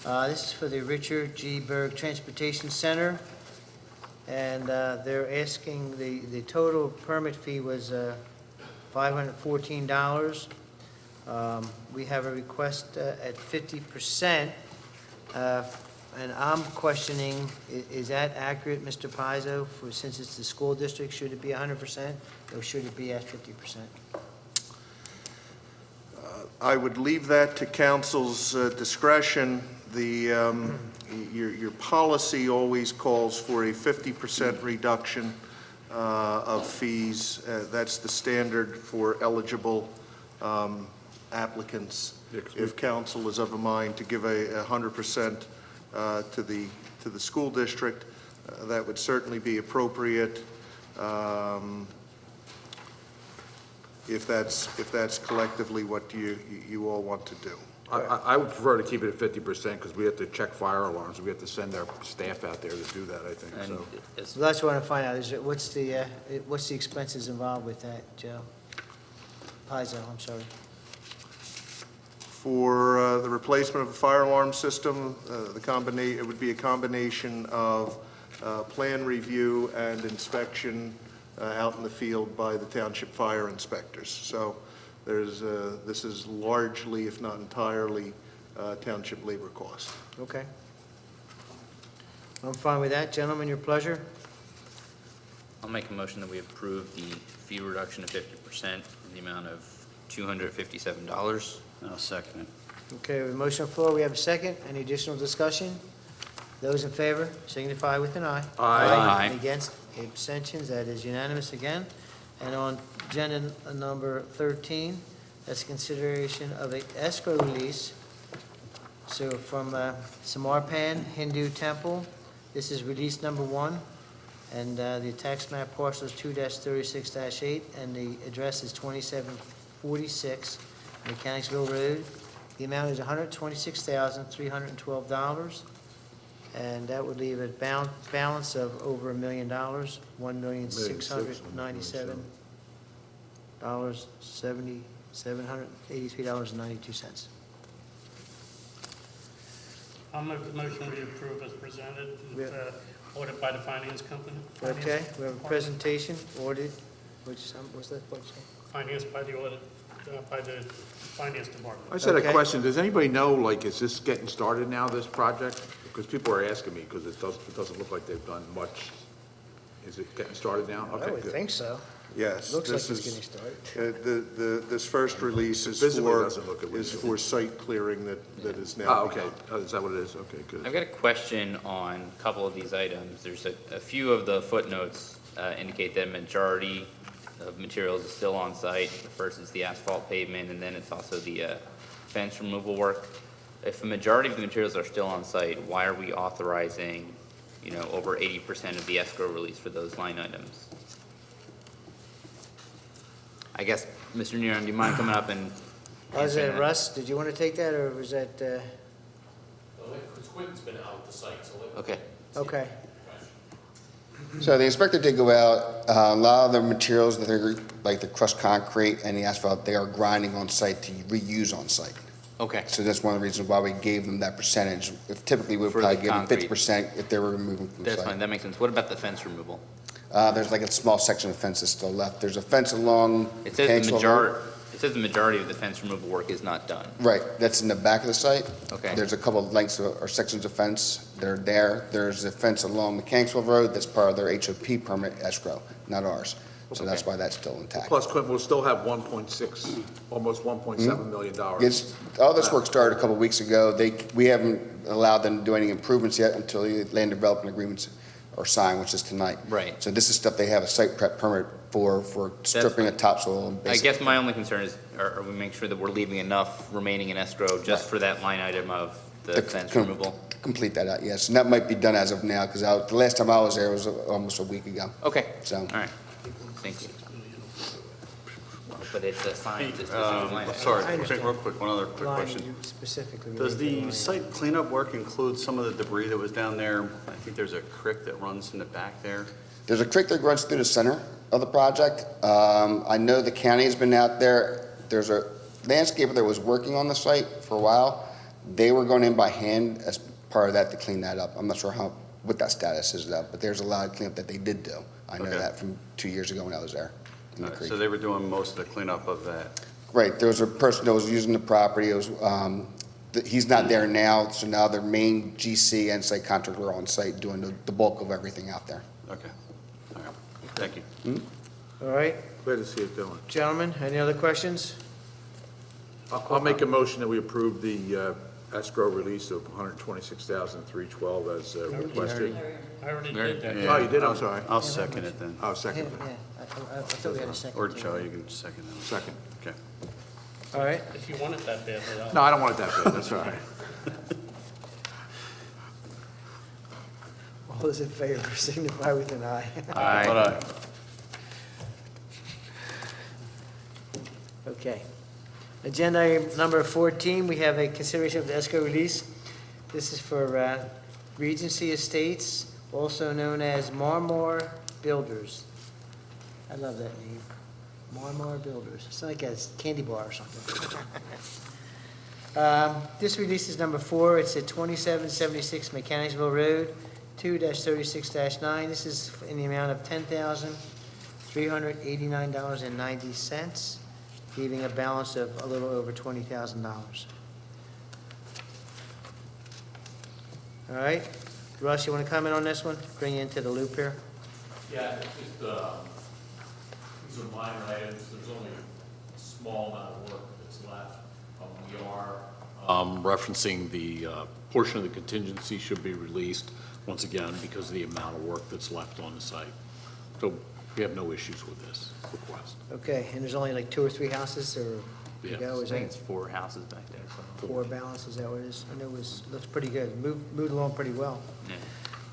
This is for the Richard G. Berg Transportation Center, and they're asking, the total permit fee was $514. We have a request at 50%, and I'm questioning, is that accurate, Mr. Pizzo, since it's the school district, should it be 100%, or should it be at 50%? I would leave that to council's discretion. Your policy always calls for a 50% reduction. of fees. That's the standard for eligible applicants. If council is of a mind to give a 100% to the school district, that would certainly be appropriate. If that's collectively what you all want to do. I would prefer to keep it at 50% because we have to check fire alarms. We have to send our staff out there to do that, I think, And so. it's- So that's what I want to find out, what's the expenses involved with that, Joe? Pizzo, I'm sorry. For the replacement of the fire alarm system, it would be a combination of plan review and inspection out in the field by the township fire inspectors. So this is largely, if not entirely, township labor cost. Okay. I'm fine with that. Gentlemen, your pleasure? I'll make a motion that we approve the fee reduction of 50% in the amount of $257. I'll second it. Okay, we have a motion on the floor. We have a second. Any additional discussion? Those in favor signify with an eye. Aye. Any against? Any abstentions? That is unanimous again. And on agenda number 13, that's consideration of a escrow release. So from Samarpan Hindu Temple, this is release number 1, and the tax map parcel is 2-36-8, and the address is 2746 Mechanicsville Road. The amount is $126,312, and that would leave a balance of over $1 million, $1,697,783.92. I'll make the motion we approve as presented, Yeah. ordered by the finance company. Okay, we have a presentation, audit, what's that, what's that? Financed by the audit, by the finance department. I just had Okay. a question. Does anybody know, like, is this getting started now, this project? Because people are asking me, because it doesn't look like they've done much. Is it getting started now? I Okay, would good. think so. Yes. Looks like this it's is- getting started. This first release is Visibly doesn't look it for site clearing that is now. Oh, okay. Oh, is that what it is? Okay, good. I've got a question on a couple of these items. There's a few of the footnotes indicate that a majority of materials is still on site. The first is the asphalt pavement, and then it's also the fence removal work. If a majority of the materials are still on site, why are we authorizing, over 80% of the escrow release for those line items? I guess, Mr. Neron, do you mind coming up and Was answering it that? Russ? Did you want to take that, or was that, Because Quentin's been out at the site, so let Okay. okay. So the inspector did go out, a lot of the materials that are like the crushed concrete and the asphalt, they are grinding on site to reuse on site. Okay. So that's one of the reasons why we gave them that percentage. If typically we would For the probably give them concrete. 50% if they were removing from the That's site. fine. That makes sense. What about the fence removal? There's like a small section of fence that's still left. There's a fence along. It says the Hanksville Road. majority of the fence removal work is not done. Right, that's in the back of the site. Okay. There's a couple of lengths or sections of fence that are there. There's a fence along Mechanicsville Road that's part of their HOP permit escrow, not ours. So that's why that's still intact. Plus, Quentin, we'll still have 1.6, almost $1.7 million. All this work started a couple of weeks ago. We haven't allowed them to do any improvements yet until the land development agreements are signed, which is tonight. Right. So this is stuff they have a site prep permit for stripping of topsoil. and I basic- guess my only concern is, are we making sure that we're leaving enough remaining in escrow just for that line item of the To fence com- removal? Complete that out, yes. And that might be done as of now, because the last time I was there was almost a week ago. Okay, So- all right. Thank you. But it's assigned to specific line item. Sorry, understand. real quick, one other quick Line, question. you specifically. Does related to the line. site cleanup work include some of the debris that was down there? I think there's a creek that runs in the back there. There's a creek that runs through the center of the project. I know the county has been out there. There's a landscaper that was working on the site for a while. They were going in by hand as part of that to clean that up. I'm not sure what that status is though, but there's a lot of cleanup that they did do. I know Okay. that from 2 years ago when I was there in the creek. So they were doing most of the cleanup of that. Right, there was a person that was using the property. It was, he's not there now, so now their main GC and site contractor are on site doing the bulk of everything out there. Okay. All right. Thank you. All right, Glad to see it going. gentlemen, any other questions? I'll make a motion that we approve the escrow release of $126,312 as requested. I already did that. Oh, you did, I'm sorry. I'll second it then. Oh, Yeah, second. I thought we had a second. Or too. Joe, you can second it. Second. Okay. All right, If you want it that badly, I'll. No, I don't want it that bad, that's all right. all those in favor signify with an eye. Aye. Okay. Agenda item number 14, we have a consideration of the escrow release. This is for Regency Estates, also known as Marmor Builders. I love that name, Marmor Builders. It's like a candy bar or something. This release is number 4. It's at 2776 Mechanicsville Road, 2-36-9. This is in the amount of $10,389.90. leaving a balance of a little over $20,000. All right, Russ, you want to comment on this one? Bring you into the loop here. Yeah, it's just, these are minor items, there's only a small amount of work that's left. We are referencing the portion of the contingency should be released, once again, because of the amount of work that's left on the site. So we have no issues with this request. Okay, and there's only like 2 or 3 houses, or you Yes. go, I is think that it's 4 houses back there, so. 4 balance, is that what it is? I know it looks pretty good, moved along pretty well. Yeah.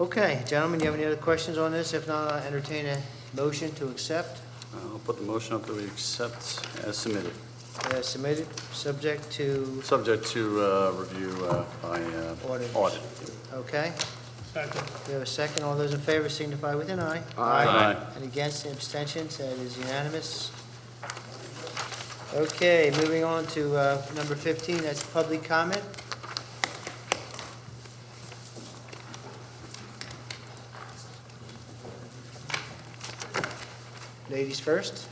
Okay, gentlemen, you have any other questions on this? If not, I'll entertain a motion to accept. I'll put the motion up that we accept as submitted, Submitted, subject to, subject to review by Audit. audit. okay? Second. We have a second. All those in favor signify with an eye. Aye. And against, abstentions, that is unanimous. Okay, moving on to number 15, that's public comment. Ladies first.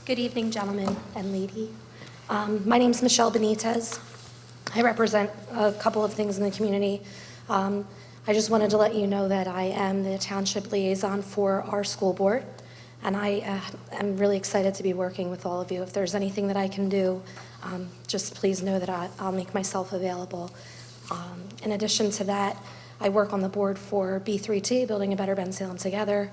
Good evening, gentlemen and lady. My name's Michelle Benitez. I represent a couple of things in the community. I just wanted to let you know that I am the Township Liaison for our school board, and I am really excited to be working with all of you. If there's anything that I can do, just please know that I'll make myself available. In addition to that, I work on the board for B3T, Building a Better Bensalem Together.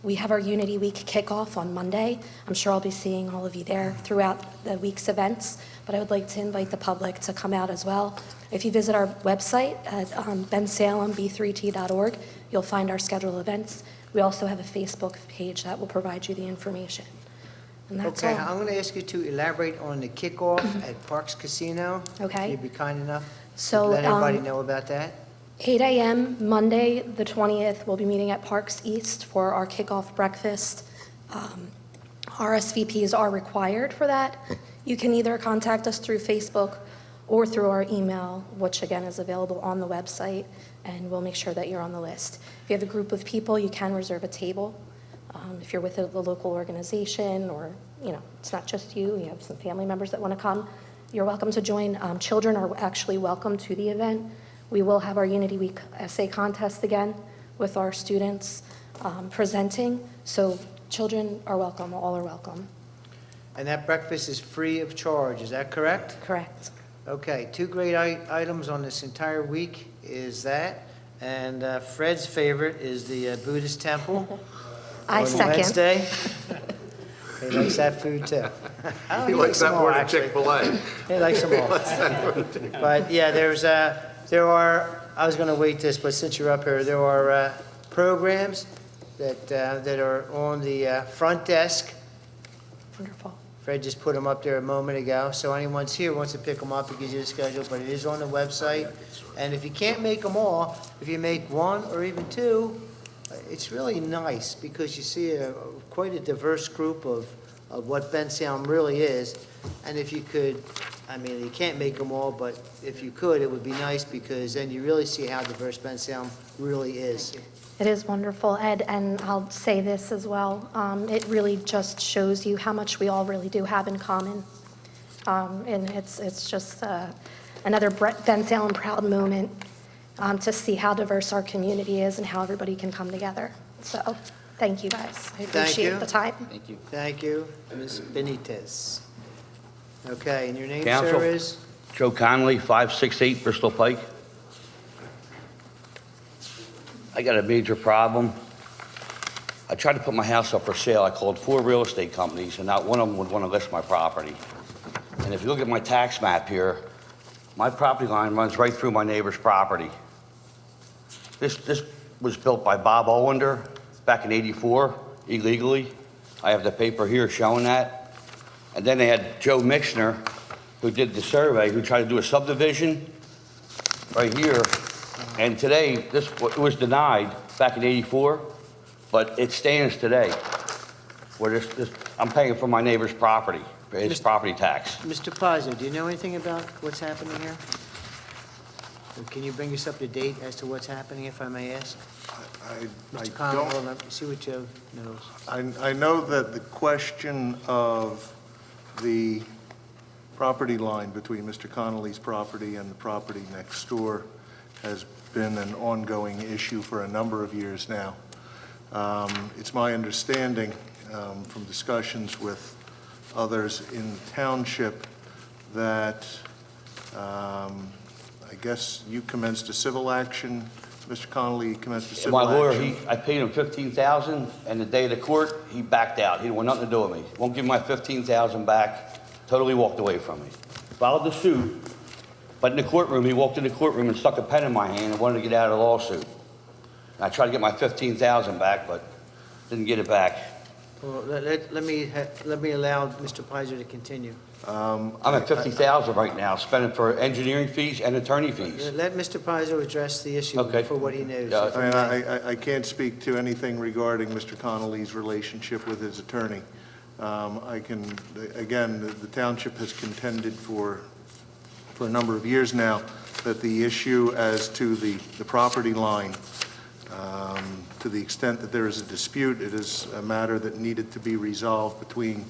We have our Unity Week kickoff on Monday. I'm sure I'll be seeing all of you there throughout the week's events, but I would like to invite the public to come out as well. If you visit our website at bensalem.b3t.org, you'll find our scheduled events. We also have a Facebook page that will provide you the information. And that's Okay, all. I'm going to ask you to elaborate on the kickoff at Parks Casino. Okay. You'd be kind enough to So, let everybody know about that? 8 a.m. Monday, the 20th, we'll be meeting at Parks East for our kickoff breakfast. RSVPs are required for that. You can either contact us through Facebook or through our email, which again is available on the website, and we'll make sure that you're on the list. If you have a group of people, you can reserve a table. If you're with a local organization, or, you know, it's not just you, you have some family members that want to come, you're welcome to join. Children are actually welcome to the event. We will have our Unity Week essay contest again with our students presenting. So children are welcome, all are welcome. And that breakfast is free of charge, is that correct? Correct. Okay, 2 great items on this entire week is that, and Fred's favorite is the Buddhist temple. I on second. Wednesday. He likes that food too. He likes that more than Chick-fil-A. He likes them all. But yeah, there are, I was going to wait this, but since you're up here, there are programs that are on the front desk. Wonderful. Fred just put them up there a moment ago, so anyone's here wants to pick them up, it gives you the schedule, but it is on the website. And if you can't make them all, if you make 1 or even 2, it's really nice because you see quite a diverse group of what Bensalem really is. And if you could, I mean, you can't make them all, but if you could, it would be nice because then you really see how diverse Bensalem really is. It is wonderful, Ed, and I'll say this as well. It really just shows you how much we all really do have in common. And it's just another Bensalem proud moment to see how diverse our community is and how everybody can come together. So, thank you guys. I you. appreciate the time. Thank you. Thank you, Ms. Benitez. Okay, and your name, Counsel. sir, is? Joe Connolly, 568 Bristol Pike. I got a major problem. I tried to put my house up for sale. I called 4 real estate companies, and not one of them would want to list my property. And if you look at my tax map here, my property line runs right through my neighbor's property. This was built by Bob Ollender back in '84, illegally. I have the paper here showing that. And then they had Joe Mixner, who did the survey, who tried to do a subdivision right here. And today, it was denied back in '84, but it stands today. Where I'm paying for my neighbor's property, for his property tax. Mr. Pazzo, do you know anything about what's happening here? Can you bring us up to date as to what's happening, if I may ask? I Mr. Connell, don't, let me see what Joe knows. I know that the question of the property line between Mr. Connolly's property and the property next door has been an ongoing issue for a number of years now. It's my understanding from discussions with others in the township that I guess you commenced a civil action, Mr. Connolly commenced a And civil my lawyer, action. I paid him $15,000, and the day of the court, he backed out. He didn't want nothing to do with me. Won't give me my $15,000 back, totally walked away from me. Filed the suit, but in the courtroom, he walked in the courtroom and stuck a pen in my hand and wanted to get out of the lawsuit. And I tried to get my $15,000 back, but didn't get it back. Well, let me allow Mr. Pazzo to continue. I'm at $50,000 right now, spending for engineering fees and attorney fees. Let Mr. Pazzo address the issue Okay. for what he knows. Yeah, if I may. I can't speak to anything regarding Mr. Connolly's relationship with his attorney. I can, again, the township has contended for a number of years now that the issue as to the property line, to the extent that there is a dispute, it is a matter that needed to be resolved between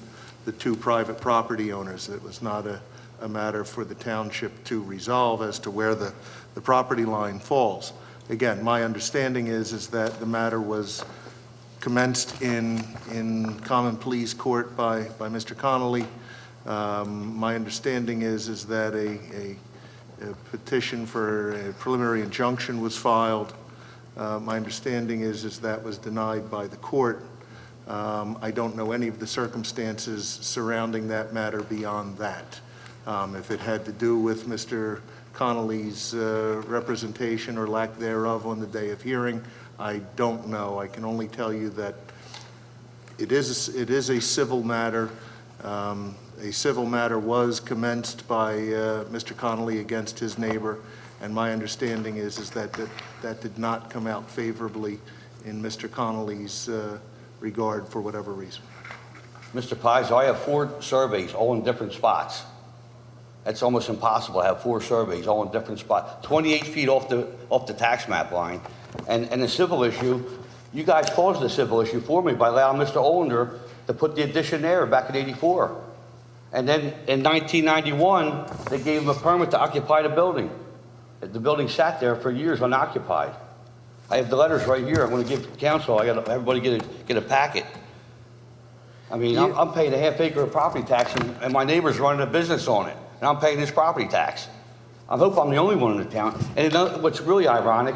the 2 private property owners. It was not a matter for the township to resolve as to where the property line falls. Again, my understanding is that the matter was commenced in common pleas court by Mr. Connolly. My understanding is that a petition for a preliminary injunction was filed. My understanding is that was denied by the court. I don't know any of the circumstances surrounding that matter beyond that. If it had to do with Mr. Connolly's representation or lack thereof on the day of hearing, I don't know. I can only tell you that it is a civil matter. A civil matter was commenced by Mr. Connolly against his neighbor, and my understanding is that did not come out favorably in Mr. Connolly's regard for whatever reason. Mr. Pizzo, I have 4 surveys, all in different spots. It's almost impossible to have 4 surveys, all in different spots, 28 feet off the tax map line. And the civil issue, you guys caused the civil issue for me by allowing Mr. Ollender to put the addition there back in '84. And then in 1991, they gave him a permit to occupy the building. The building sat there for years unoccupied. I have the letters right here. I'm going to give council. I got everybody get a packet. I mean, I'm paying a half acre of property tax, and my neighbor's running a business on it, and I'm paying his property tax. I hope I'm the only one in the town. And what's really ironic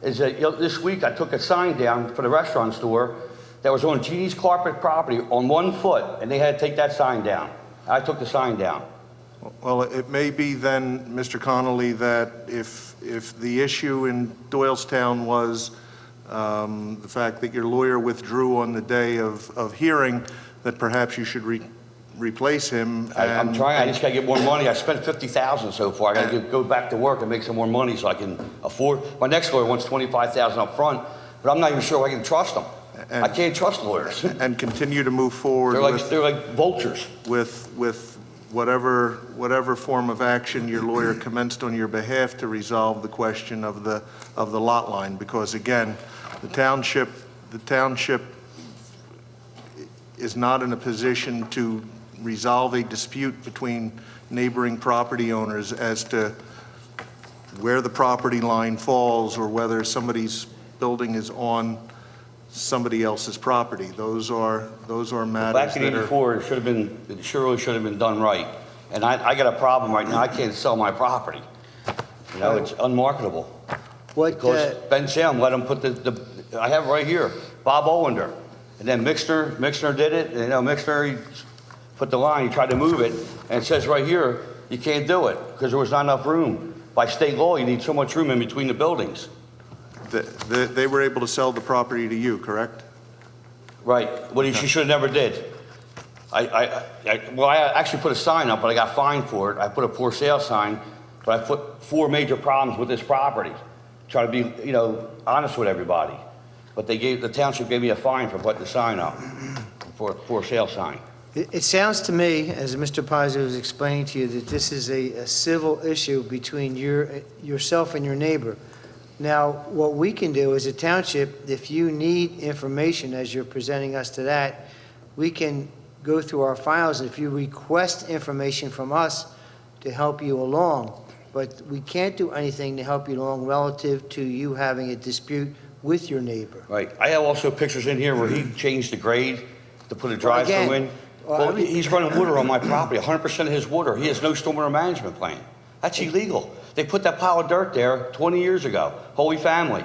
is that this week I took a sign down for the restaurant store that was on Jeannie's Carpet property on 1 foot, and they had to take that sign down. I took the sign down. Well, it may be then, Mr. Connolly, that if the issue in Doylestown was the fact that your lawyer withdrew on the day of hearing, that perhaps you should replace him. I'm trying. I just got to get more money. I spent $50,000 so far. I got to go back to work and make some more money so I can afford. My next lawyer wants $25,000 up front, but I'm not even sure I can trust them. I can't trust lawyers. And continue to move forward They're like vultures. with whatever form of action your lawyer commenced on your behalf to resolve the question of the lot line, because again, the township is not in a position to resolve a dispute between neighboring property owners as to where the property line falls or whether somebody's building is on somebody else's property. Those are matters Back in that are... '84, it surely should have been done right. And I got a problem right now, I can't sell my property. You know, it's unmarketable. What, Because Bensalem let him put I have it right here, Bob Owender. And then Mixner did it, you know, Mixner, he put the line, he tried to move it, and it says right here, you can't do it, because there was not enough room. By state law, you need so much room in between the buildings. They were able to sell the property to you, correct? Right, what she should have never did. Well, I actually put a sign up, but I got fined for it. I put a for sale sign, but I put 4 major problems with this property. Try to be, you know, honest with everybody. But the township gave me a fine for putting the sign up, for sale sign. it sounds to me, as Mr. Pazzo was explaining to you, that this is a civil issue between yourself and your neighbor. Now, what we can do as a township, if you need information as you're presenting us to that, we can go through our files. If you request information from us to help you along, but we can't do anything to help you along relative to you having a dispute with your neighbor. Right, I have also pictures in here where he changed the grade to put a drive-through in. Well, he's running water on my property, 100% of his water. He has no stormwater management plan. That's illegal. They put that pile of dirt there 20 years ago, Holy Family.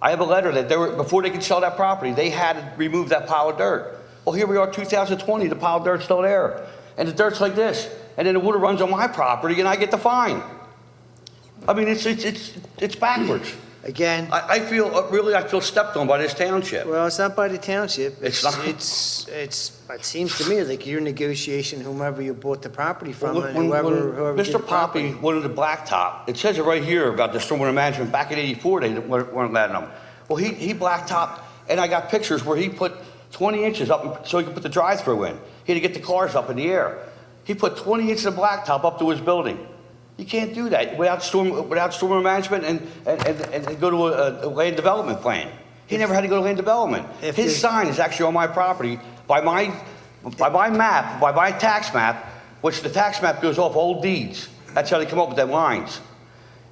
I have a letter that before they could sell that property, they had to remove that pile of dirt. Well, here we are, 2020, the pile of dirt's still there. And the dirt's like this. And then the water runs on my property and I get the fine. I mean, it's backwards. Again, I feel stepped on by this township. well, it's not by the township. It's not. It seems to me like your negotiation, whomever you bought the property from, and When whoever did the Mr. Poppy property. wanted the blacktop, it says it right here about the stormwater management, back in '84, they weren't letting them. Well, he blacktopped, and I got pictures where he put 20 inches up so he could put the drive-through in. He had to get the cars up in the air. He put 20 inches of blacktop up to his building. You can't do that without stormwater management and go to a land development plan. He never had to go to land development. His sign is actually on my property by my map, by my tax map, which the tax map goes off old deeds. That's how they come up with their lines.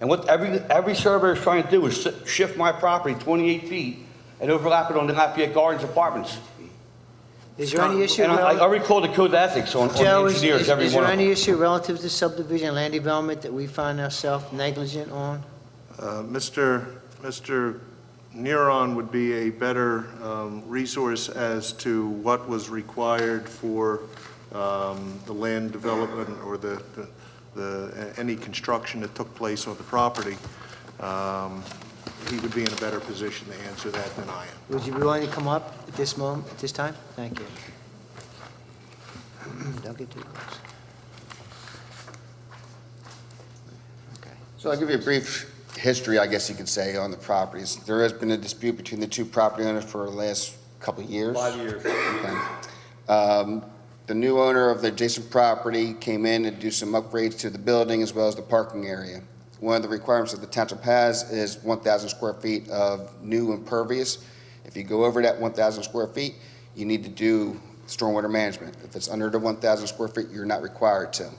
And what every surveyor is trying to do is shift my property 28 feet and overlap it on the Lafayette Gardens apartments. Is there any issue? And I already called the code of ethics on Joe, engineers, every is one there of any them. issue relative to subdivision and land development that we find ourselves negligent on? Mr. Neron would be a better resource as to what was required for the land development or any construction that took place on the property. He would be in a better position to answer that than I am. Would you be willing to come up at this moment, at this time? Thank you. Don't get too close. Okay. So I'll give you a brief history, I guess you could say, on the properties. There has been a dispute between the two property owners for the last couple of years. 5 years. Okay. The new owner of the adjacent property came in and do some upgrades to the building as well as the parking area. One of the requirements that the township has is 1,000 square feet of new impervious. If you go over that 1,000 square feet, you need to do stormwater management. If it's under the 1,000 square feet, you're not required to.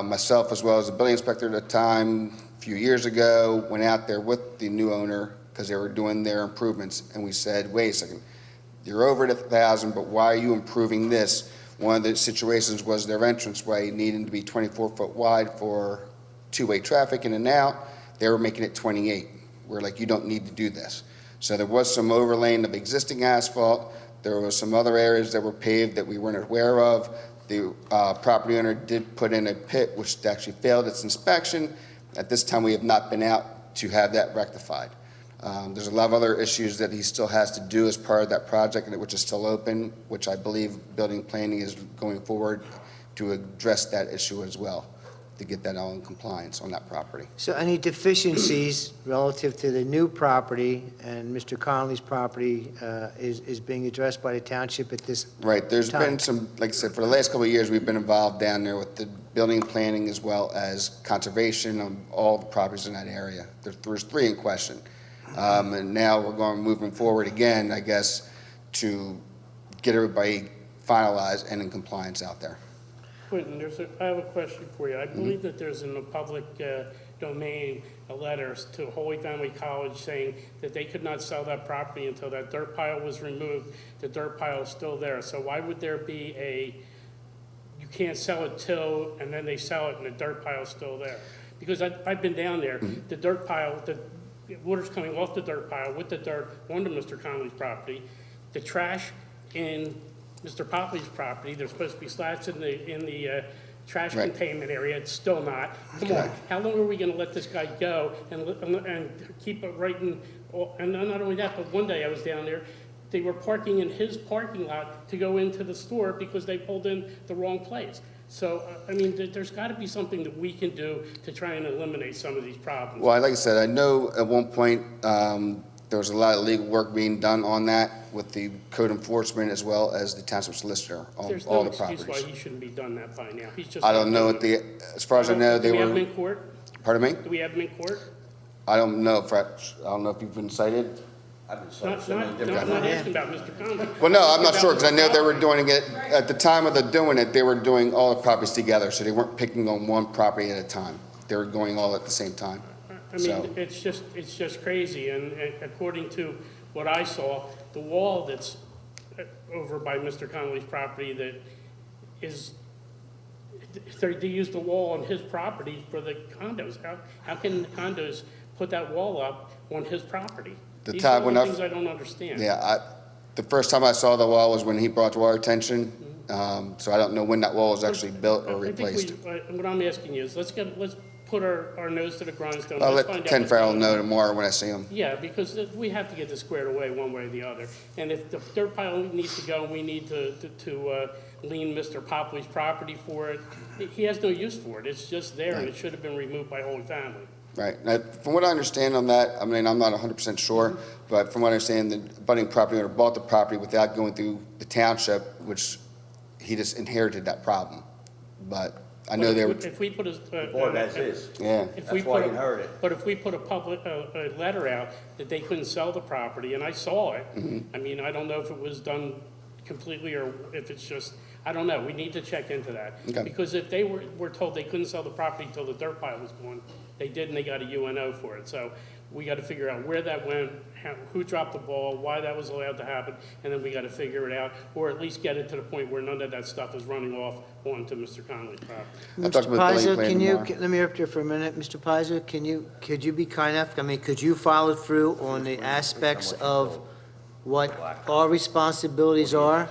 Myself, as well as the building inspector at the time, a few years ago, went out there with the new owner because they were doing their improvements, and we said, wait a second, you're over the 1,000, but why are you improving this? One of the situations was their entranceway needing to be 24 foot wide for two-way traffic in and out. They were making it 28. We're like, you don't need to do this. So there was some overlaying of existing asphalt. There was some other areas that were paved that we weren't aware of. The property owner did put in a pit, which actually failed its inspection. At this time, we have not been out to have that rectified. There's a lot of other issues that he still has to do as part of that project, which is still open, which I believe building planning is going forward to address that issue as well, to get that all in compliance on that property. So any deficiencies relative to the new property and Mr. Connolly's property is being addressed by the township at this Right, there's time? been some, like I said, for the last couple of years, we've been involved down there with the building planning as well as conservation on all the properties in that area. There's 3 in question. And now we're moving forward again, I guess, to get everybody finalized and in compliance out there. Quentin, I have a question for you. I believe that there's in the public domain a letter to Holy Family College saying that they could not sell that property until that dirt pile was removed. The dirt pile is still there. So why would there be you can't sell it till, and then they sell it and the dirt pile's still there. Because I've been down there, the dirt pile, the water's coming off the dirt pile with the dirt onto Mr. Conley's property. The trash in Mr. Popley's property, there's supposed to be slats in the trash Right. containment area, it's still not. Come on, how long are we gonna let this guy go and keep it right in, and not only that, but one day I was down there, they were parking in his parking lot to go into the store because they pulled in the wrong place. So, I mean, there's gotta be something that we can do to try and eliminate some of these problems. Well, like I said, I know at one point, there was a lot of legal work being done on that with the code enforcement as well as the township solicitor on There's all no the excuse why properties. he shouldn't be done that by now. He's just. I don't know what the, as far as I know, they Do we have him were, in court? pardon me? Do we have him in court? I don't know if, I don't know if you've been cited. I've been cited Not, so many not, different I'm not times. asking about Mr. Conley. Well, no, I'm not About sure, because I know they were Mr. doing it, at the time of the doing it, they were doing all the properties together, so they weren't picking on one property at a time. They were going all at the same time. I So- mean, it's just crazy, and according to what I saw, the wall that's over by Mr. Conley's property that is, they use the wall on his property for the condos. How can the condos put that wall up on his property? The These time are when the I- things I don't understand. Yeah, the first time I saw the wall was when he brought to our attention, so I don't know when that wall was actually built or I think replaced. what I'm asking you is, let's put our nose to the grindstone. I'll Let's let find out Ken what's Farrell going know on. tomorrow when I see him. Yeah, because we have to get this squared away one way or the other. And if the dirt pile needs to go, and we need to lien Mr. Popley's property for it, he has no use for it. It's just there, and it should have been removed by Holy Family. Right. Now, from what I understand on that, I mean, I'm not 100% sure, but from what I understand, the budding property owner bought the property without going through the township, which he just inherited that problem. But I know they were, If we put a. Boy, that's his. yeah. If we That's why put he inherited. But if we put a letter out that they couldn't sell the property, and I saw it, Mm-hmm. I mean, I don't know if it was done completely or if it's just, I don't know, we need to check into that. Okay. Because if they were told they couldn't sell the property until the dirt pile was gone, they did and they got a UNO for it. So we got to figure out where that went, who dropped the ball, why that was allowed to happen, and then we got to figure it out, or at least get it to the point where none of that stuff is running off onto Mr. Conley's property. I'll talk Mr. about the building Pizzo, plan can you, tomorrow. let me interrupt you for a minute. Mr. Pizzo, could you be kind enough, I mean, could you follow through on the aspects of what our responsibilities are?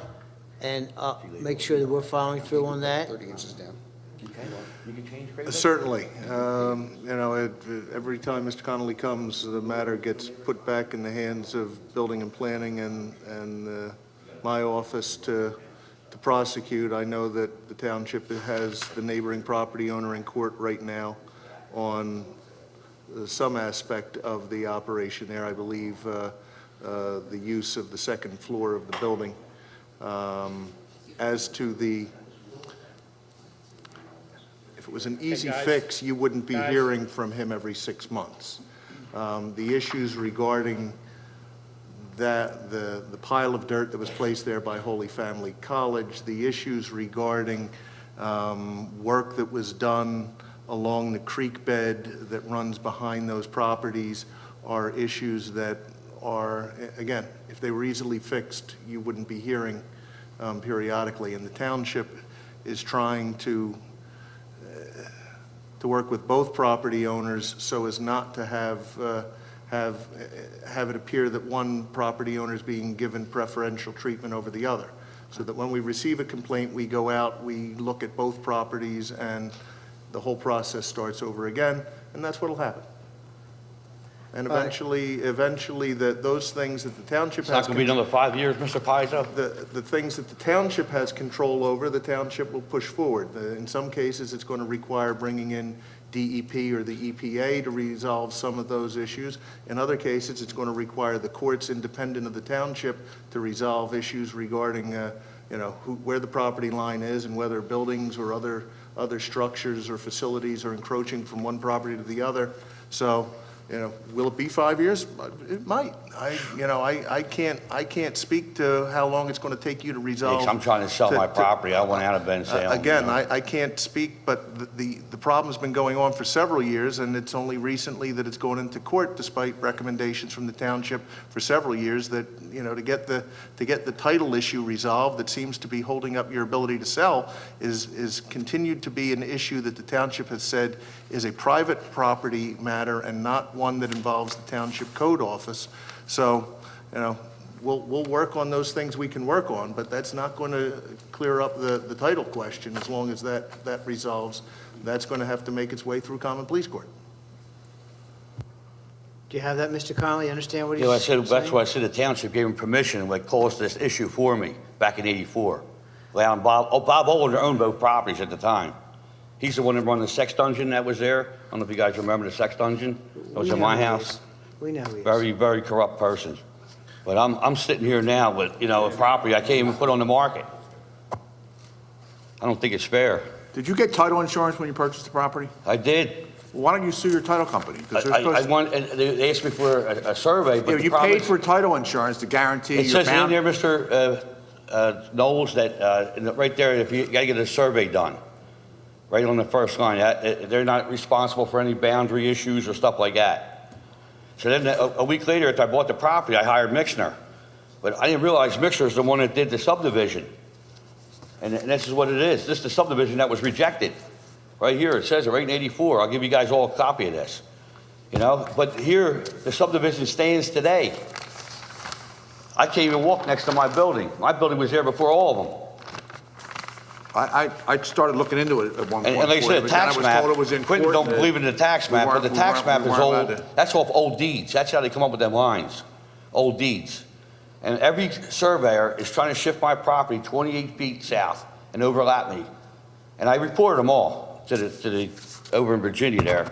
And make sure that we're following through on that? 30 inches down. You can change grade. Certainly. You know, every time Mr. Connolly comes, the matter gets put back in the hands of building and planning and my office to prosecute. I know that the township has the neighboring property owner in court right now on some aspect of the operation there. I believe the use of the second floor of the building. As to if it was an easy guys. fix, you wouldn't be Guys. hearing from him every 6 months. The issues regarding the pile of dirt that was placed there by Holy Family College, the issues regarding work that was done along the creek bed that runs behind those properties are issues that are, again, if they were easily fixed, you wouldn't be hearing periodically. And the township is trying to work with both property owners so as not to have it appear that one property owner is being given preferential treatment over the other. So that when we receive a complaint, we go out, we look at both properties, and the whole process starts over again, and that's what'll happen. And eventually, those things that the township It's not has. going to be another 5 years, Mr. Pizzo? The things that the township has control over, the township will push forward. In some cases, it's going to require bringing in DEP or the EPA to resolve some of those issues. In other cases, it's going to require the courts independent of the township to resolve issues regarding, where the property line is and whether buildings or other structures or facilities are encroaching from one property to the other. So, will it be 5 years? It might. I can't speak to how long it's going to take you to resolve. I'm trying to sell my property. I want out of Bensalem. Again, you know? I can't speak, but the problem's been going on for several years, and it's only recently that it's gone into court, despite recommendations from the township for several years that, to get the title issue resolved that seems to be holding up your ability to sell is continued to be an issue that the township has said is a private property matter and not one that involves the township code office. So, we'll work on those things we can work on, but that's not going to clear up the title question as long as that resolves. That's going to have to make its way through common police court. Do you have that, Mr. Connolly? Understand what he's Yeah, saying? that's why I said the township gave him permission and caused this issue for me back in '84. Allowing Bob Olander owned both properties at the time. He's the one that run the sex dungeon that was there. I don't know if you guys remember the sex dungeon. It was We in know my who he house. is. We know who he is. Very, very corrupt person. But I'm sitting here now with, a property I can't even put on the market. I don't think it's fair. Did you get title insurance when you purchased the property? I did. Why don't you sue your title company? 'Cause they're supposed to- And they asked me for a survey, but Yeah, the you problem paid is- for title insurance to guarantee It your says in there, Mr. Knowles, that right there, if you gotta get a survey done, right on the first line, they're not responsible for any boundary issues or stuff like that. So then a week later, after I bought the property, I hired Mixner. But I didn't realize Mixner's the one that did the subdivision. And this is what it is. This is the subdivision that was rejected. Right here, it says it right in '84. I'll give you guys all a copy of this. But here, the subdivision stands today. I can't even walk next to my building. My building was there before all of them. I started looking into it at one point. And like I for you, said, but the then I tax was map, told it was in Quentin court don't that believe in the tax we map, but weren't- the we tax weren't- map we is weren't allowed old. to- That's off old deeds. That's how they come up with them lines, old deeds. And every surveyor is trying to shift my property 28 feet south and overlap me. And I reported them all to the over in Virginia there,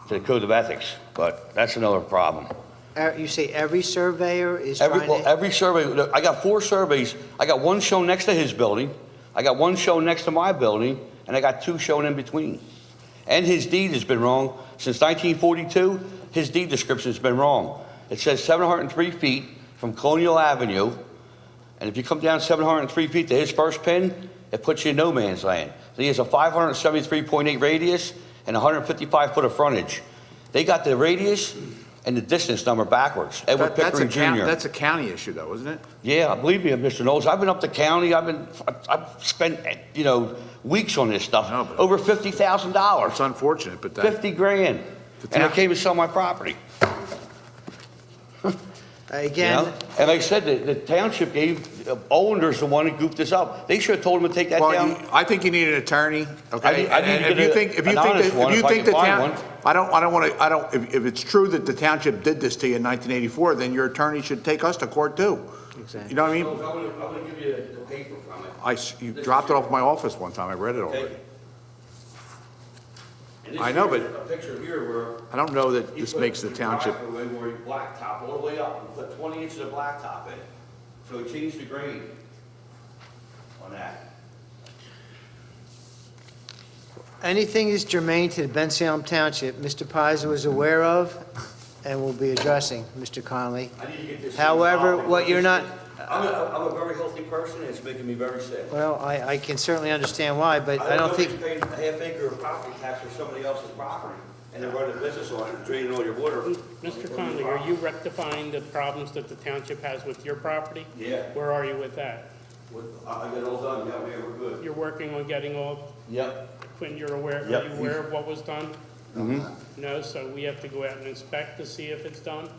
to the Code of Ethics, but that's another problem. You say every surveyor is trying to... Every survey, look, I got 4 surveys. I got one shown next to his building, I got one shown next to my building, and I got 2 shown in between. And his deed has been wrong. Since 1942, his deed description has been wrong. It says 703 feet from Colonial Avenue, and if you come down 703 feet to his first pin, it puts you in no man's land. So he has a 573.8 radius and 155 foot of frontage. They got the radius and the distance number backwards. Edward Pickering Jr. That's a county issue, though, isn't it? Yeah, believe me, Mr. Knowles, I've been up to county, I've spent, weeks on this stuff. I know, but- Over $50,000, It's unfortunate, but that... 50 grand. The And I town- came to sell my property. Again, And like I said, the township gave, Olender's the one who gooped this up. They should have told him to take that Well, down. I think you need an attorney, okay? I need to And get an honest one if I can the find town, one. if it's true that the township did this to you in 1984, then your attorney should take us to court too. Exactly. You know what I mean? I'm gonna give you the paper from it. You dropped it off my office one time, I read it already. I know, but- A picture here where I don't know that he this put makes the the township, driveway where he blacktop all the way up and put 20 inches of blacktop in. So he changed the grade on that. anything is germane to the Bensalem Township, Mr. Pizer is aware of and will be addressing, Mr. Connolly. I need to get this. However, resolved what you're not... I'm a very healthy person, and it's making me very sick. Well, I can certainly understand why, but I don't think... Nobody's paying a half acre of property tax for somebody else's property, and they're running a business on it and draining all your water. Mr. Conley, are you rectifying the problems that the township has with your property? Yeah. Where are you with that? I got it all done, yeah, we're good. You're working on getting all, Yep. Quentin, you're aware, Yep. are you aware of what was done? No, so we have to go out and inspect to see if it's done?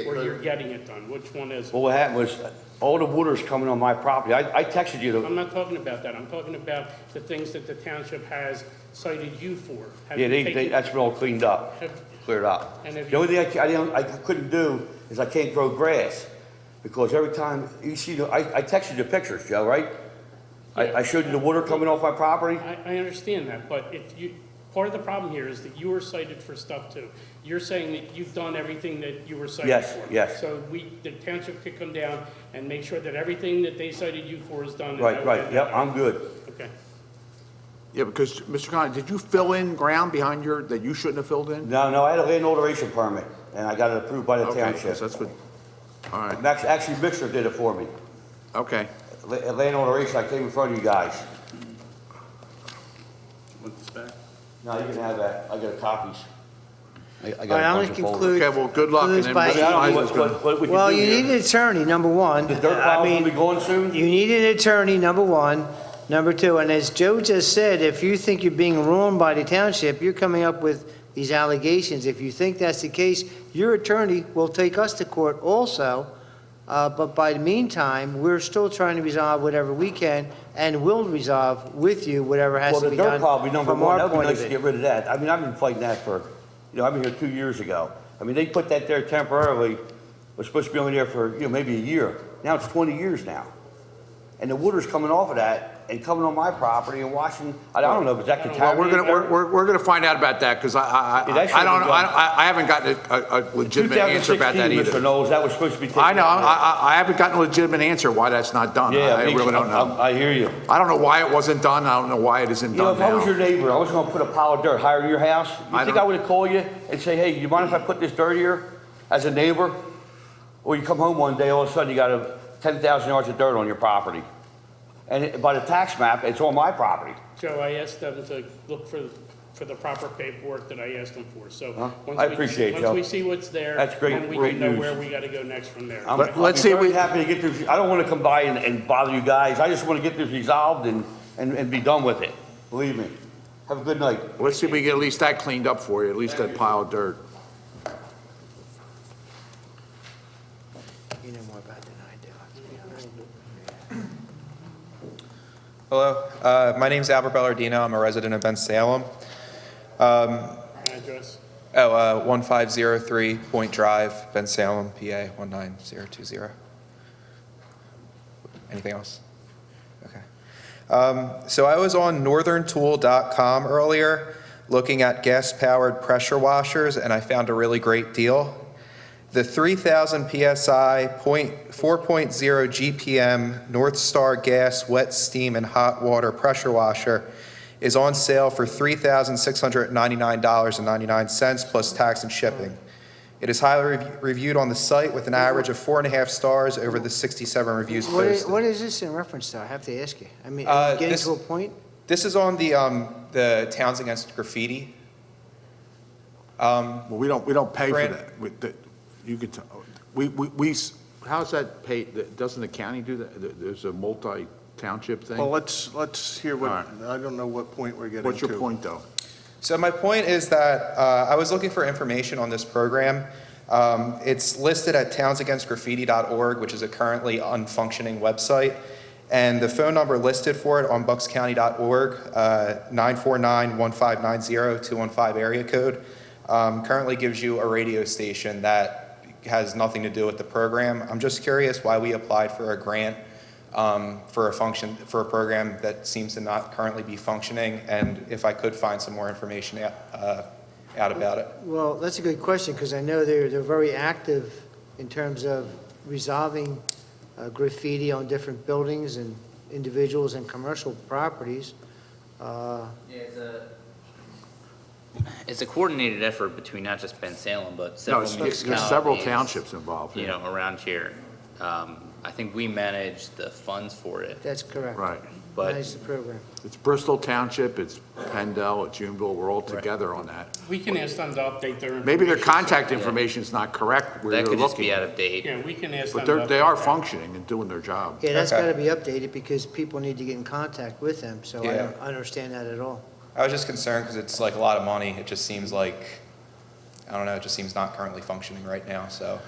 Or you're getting it done? Which one is it? Well, what happened was, all the water's coming on my property. I texted you, I'm not talking about that. I'm talking about the things that the township has cited you for. Have yeah, you taken- that's been all cleaned up, have- cleared up. And have The only thing I couldn't do is I can't grow grass, because every time, you see, I texted you pictures, Joe, right? I showed you the water coming off my property. I understand that, but if you, part of the problem here is that you were cited for stuff too. You're saying that you've done everything that you were cited Yes, for. yes. So the township could come down and make sure that everything that they cited you for is done. and Right, that- right, yep, I'm good. Okay. yeah, because, Mr. Conley, did you fill in ground behind that you shouldn't have filled in? No, I had a land alteration permit, and I got it approved by the Okay, 'cause township. that's what, All right, Actually, Mixer did it for me. okay. Laying on the race, I came in front of you guys. Want this back? No, you can have that. I got copies. I All got right, a I'm bunch going of to folders. conclude. Okay, well, good luck, and concludes then by- I mean, I don't know Mike is gonna- what we can Well, do you here. need an attorney, number one. The dirt I pile will mean, be going soon? you need an attorney, number one. Number two, and as Joe just said, if you think you're being wronged by the township, you're coming up with these allegations. If you think that's the case, your attorney will take us to court also. But by the meantime, we're still trying to resolve whatever we can, and will resolve with you whatever has Well, to the be dirt done pile will be number from one. our That would be point nice of to view. get rid of that. I mean, I've been fighting that for, I've been here 2 years ago. I mean, they put that there temporarily. It was supposed to be only there for, maybe a year. Now it's 20 years now. And the water's coming off of that and coming on my property and washing, I don't know, is that Well, contaminated? we're gonna find out about that, because Yeah, that I should've don't, been done. I haven't gotten a legitimate answer about that 2016, Mr. either. Knowles, that was supposed to be taken I know, out. I haven't gotten a legitimate answer why that's not done. Yeah, I me really too. don't know. I hear you. I don't know why it wasn't done, I don't know why it isn't done If I was your now. neighbor, I was gonna put a pile of dirt higher in your house, I you think don't- I would've called you and say, hey, you mind if I put this dirt here as a neighbor? Or you come home one day, all of a sudden you got 10,000 yards of dirt on your property. And by the tax map, it's on my property. Joe, I asked them to look for the proper paperwork that I asked them for, so. Huh? once I we- appreciate it, Joe. Once we see what's there. That's great- then we great can know news. where we gotta go next from there. Let's I'll be see, very we- happy to get this, I don't wanna come by and bother you guys, I just wanna get this resolved and be done with it, believe me. Have a good night. Let's see if we can get at least that cleaned up for you, at least that pile of dirt. You know more about it than I do, to be honest. Hello, my name's Albert Bellardino. I'm a resident of Bensalem. Address? 1503 Point Drive, Bensalem, PA 19020. Anything else? Okay. So I was on northerntool.com earlier looking at gas-powered pressure washers, and I found a really great deal. The 3,000 PSI 4.0 GPM North Star gas wet steam and hot water pressure washer is on sale for $3,699.99 plus tax and shipping. It is highly reviewed on the site with an average of 4.5 stars over the 67 reviews posted. What is this in reference to? I have to ask you. I mean, Uh, getting this- to a point? This is on the Towns Against Graffiti. Well, we don't pay for Grant? that. You could, how's that paid? Doesn't the county do that? There's a multi-township thing? Well, let's hear what, All I don't know what point we're getting to. What's your point, though? So my point is that I was looking for information on this program. It's listed at townsagainstgraffiti.org, which is a currently unfunctioning website. And the phone number listed for it on buckscounty.org, 949-1590-215 area code, currently gives you a radio station that has nothing to do with the program. I'm just curious why we applied for a grant for a program that seems to not currently be functioning, and if I could find some more information out about it. Well, that's a good question, because I know they're very active in terms of resolving graffiti on different buildings and individuals and commercial properties. It's a coordinated effort between not just Bensalem, but No, several there's municipalities. several townships involved. You know, around here. I think we manage the funds for it, That's correct. Right. but Manage the program. It's Bristol Township, it's Pendle, it's Unionville, we're all together on that. We can ask them to update their information. Maybe their contact information is not correct where that they're could just be looking. out of date. Yeah, we can ask them But to update they are that. functioning and doing their job. Yeah, that's Okay. got to be updated, because people need to get in contact with them, so I Yeah. don't understand that at all. I was just concerned because it's like a lot of money. It just seems like, I don't know, it just seems not currently functioning right now, so.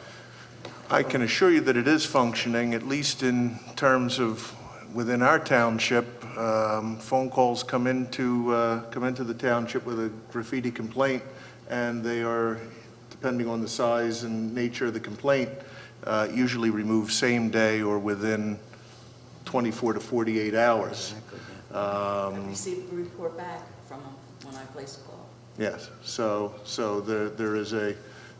I can assure you that it is functioning, at least in terms of within our township. Phone calls come into the township with a graffiti complaint, and they are, depending on the size and nature of the complaint, usually removed same day or within 24 to 48 hours. I received a report back from them when I placed a call. Yes, so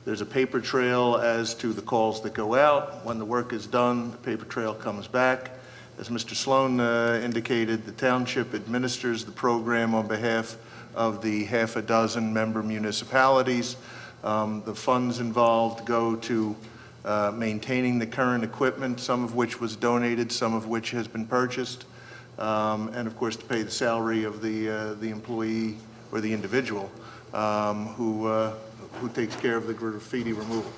there's a paper trail as to the calls that go out. When the work is done, the paper trail comes back. As Mr. Sloan indicated, the township administers the program on behalf of the half a dozen member municipalities. The funds involved go to maintaining the current equipment, some of which was donated, some of which has been purchased, and of course to pay the salary of the employee or the individual who takes care of the graffiti removal.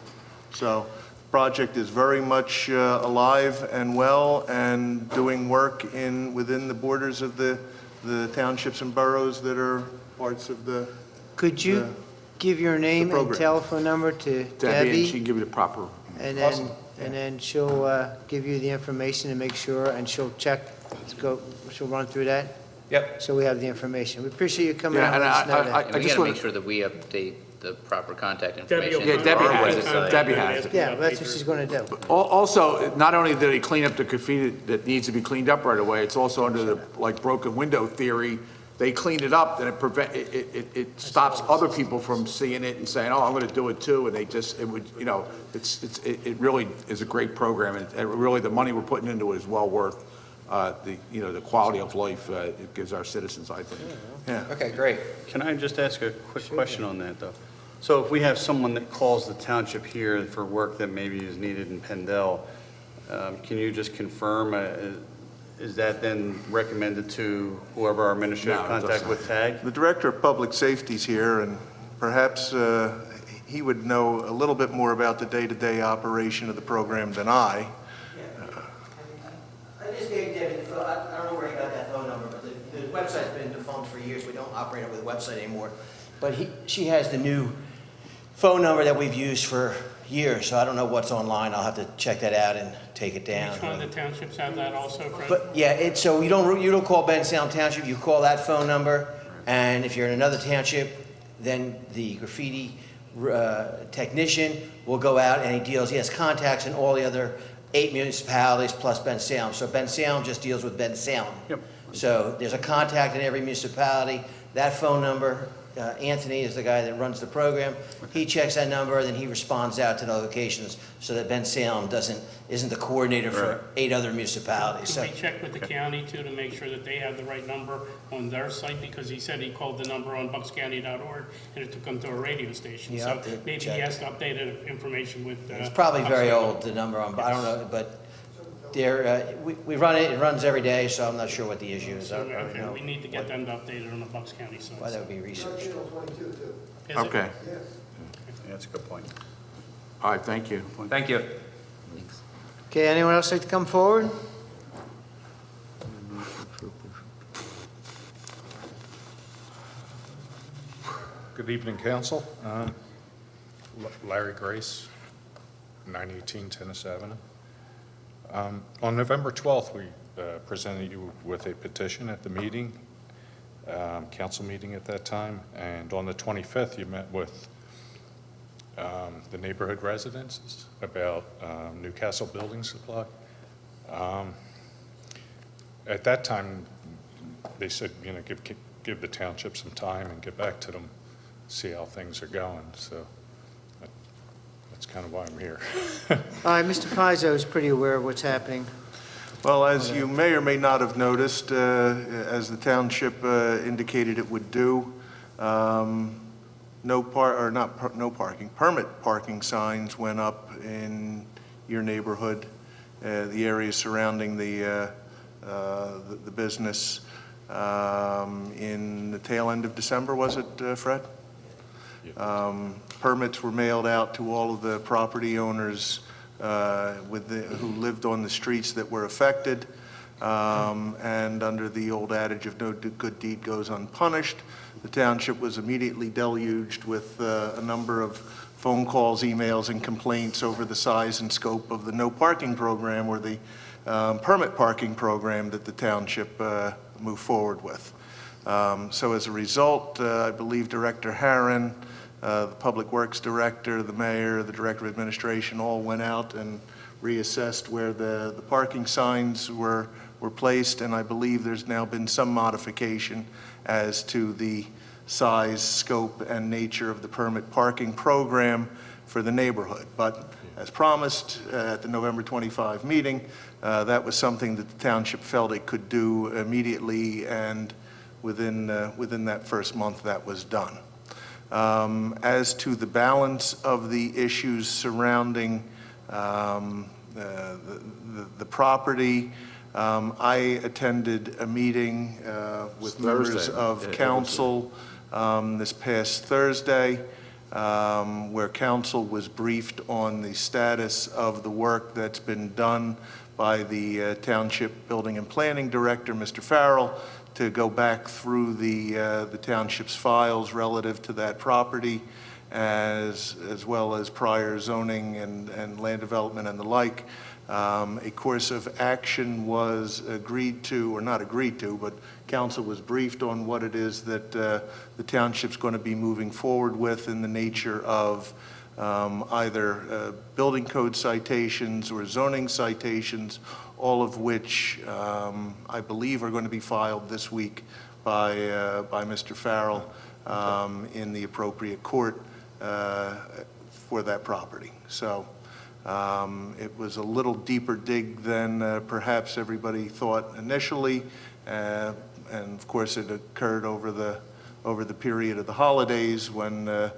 So the project is very much alive and well and doing work within the borders of the townships and boroughs that are parts of the. Could you give your name and program. telephone number to Debbie, and she Debbie? can give you the proper. And Awesome. then she'll give you the information to make sure, and she'll check, she'll run through that, Yep. so we have the information. We appreciate you coming out Yeah, and and letting us know that. And we just gotta wanna- make sure that we update the proper contact Debbie information. will Yeah, Debbie on our has it. website. Debbie has it. Yeah, that's what she's going to do. Also, not only did he clean up the graffiti that needs to be cleaned up right away, it's also under the, like, broken window theory. They cleaned it up, and it stops other people from seeing it and saying, oh, I'm gonna do it too, and it would, you know, it really is a great program, and really, the money we're putting into it is well worth, the quality of life it gives our citizens, I think. Yeah. Okay, great. Can I just ask a quick question on that, though? So if we have someone that calls the township here for work that maybe is needed in Pendel, can you just confirm, is that then recommended to whoever our administrative No, it contact doesn't. with TAG? The Director of Public Safety is here, and perhaps he would know a little bit more about the day-to-day operation of the program than I. I just gave Debbie the phone, I don't know where he got that phone number, but the website's been defunct for years, we don't operate it with a website anymore. But she has the new phone number that we've used for years, so I don't know what's online, I'll have to check that out and take it down. Each one of the townships have that also, Fred? But, yeah, so you don't call Bensalem Township, you call that phone number, and if you're in another township, then the graffiti technician will go out and he has contacts in all the other 8 municipalities plus Bensalem. So Bensalem just deals with Bensalem. Yep. So there's a contact in every municipality. That phone number, Anthony is the guy that runs the program. He checks that number, then he responds out to the locations so that Bensalem isn't the coordinator for 8 other municipalities. Could So we check with the county too to make sure that they have the right number on their site? Because he said he called the number on buckscounty.org and it took him to a radio station. Yeah, So I'll have to maybe he check. has to update that information with. it's probably very Bucks old, the number on, I don't know, but we run it, it runs every day, so I'm not sure what the issue is. I County. don't Okay, know we need to get them to update it on the Bucks County site. why that would be researched. Is it? Okay, Yeah, that's a good point. all right, thank you. Thank you. Okay, anyone else like to come forward? Good evening, council. Larry Grace, 918 Tennis Avenue. On November 12th, we presented you with a petition at the meeting, council meeting at that time, and on the 25th, you met with the neighborhood residents about Newcastle Building Supply. At that time, they said, give the township some time and get back to them, see how things are going. So that's kind of why I'm here. All right, Mr. Pizzo is pretty aware of what's happening. Well, as you may or may not have noticed, as the township indicated it would do, permit parking signs went up in your neighborhood, the areas surrounding the business in the tail end of December, was it, Fred? Permits were mailed out to all of the property owners who lived on the streets that were affected. And under the old adage of no good deed goes unpunished, the township was immediately deluged with a number of phone calls, emails, and complaints over the size and scope of the no parking program or the permit parking program that the township moved forward with. So as a result, I believe Director Harron, the Public Works Director, the Mayor, the Director of Administration all went out and reassessed where the parking signs were placed, and I believe there's now been some modification as to the size, scope, and nature of the permit parking program for the neighborhood. But as promised at the November 25 meeting, that was something that the township felt it could do immediately, and within that first month that was done. As to the balance of the issues surrounding the property. I attended a meeting with members Thursday. of Yeah, council this past Thursday, where council was briefed on the status of the work that's been done by the Township Building and Planning Director, Mr. Farrell, to go back through the township's files relative to that property, as well as prior zoning and land development and the like. A course of action was agreed to, or not agreed to, but council was briefed on what it is that the township's going to be moving forward with in the nature of either building code citations or zoning citations, all of which I believe are going to be filed this week by Mr. Farrell in the appropriate court for that property. So it was a little deeper dig than perhaps everybody thought initially, and of course it occurred over the period of the holidays when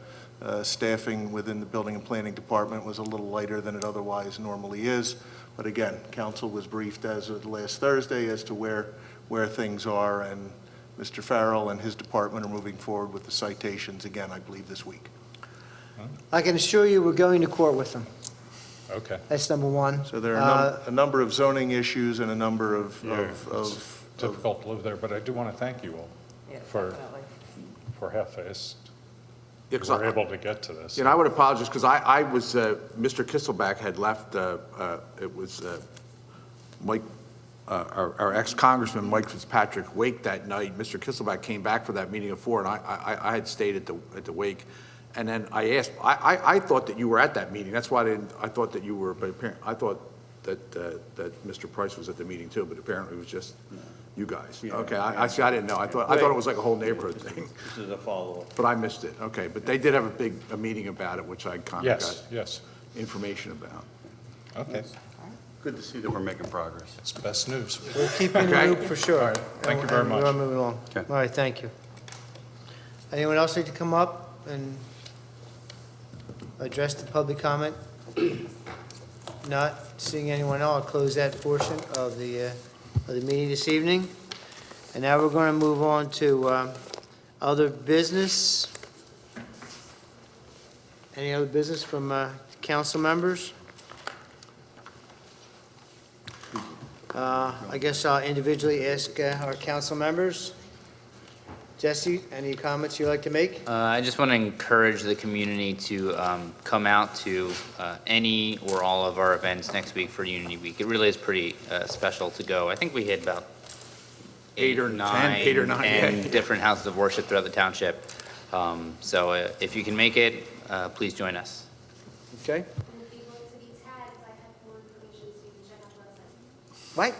staffing within the Building and Planning Department was a little lighter than it otherwise normally is. But again, council was briefed as of last Thursday as to where things are, and Mr. Farrell and his department are moving forward with the citations again, I believe, this week. I can assure you we're going to court with them. Okay. That's number one. So there are a number of zoning issues and a number of It's difficult to live there, but I do want to thank you all for how fast Yeah, we 'cause were able to get to this. You know, I would apologize, because I was, Mr. Kisselback had left, it was Mike, our ex-congressman Mike Fitzpatrick wake that night. Mr. Kisselback came back for that meeting at 4, and I had stayed at the wake. And then I asked, I thought that you were at that meeting. That's why I thought that you were, but apparently, I thought that Mr. Price was at the meeting too, but apparently it was just you guys. Okay, I see, I didn't know. I thought it was like a whole neighborhood thing. This is a follow-up. But I missed it, okay. But they did have a meeting about it, which I kind of got Yes. information about. Okay. Good to see that we're making progress. It's best news. We'll keep you in the Okay. loop for sure. All right. Thank you very And much. we're moving along. Okay. All right, thank you. Anyone else need to come up and address the public comment? Not seeing anyone else, I'll close that portion of the meeting this evening. And now we're going to move on to other business. Any other business from council members? I guess I'll individually ask our council members. Jesse, any comments you'd like to make? I just want to encourage the community to come out to any or all of our events next week for Unity Week. It really is pretty special to go. I think we had about eight or nine different houses of worship throughout the township. So if you can make it, please join us. Okay. And if you want to be tagged, I have more information so you can check out the website. What?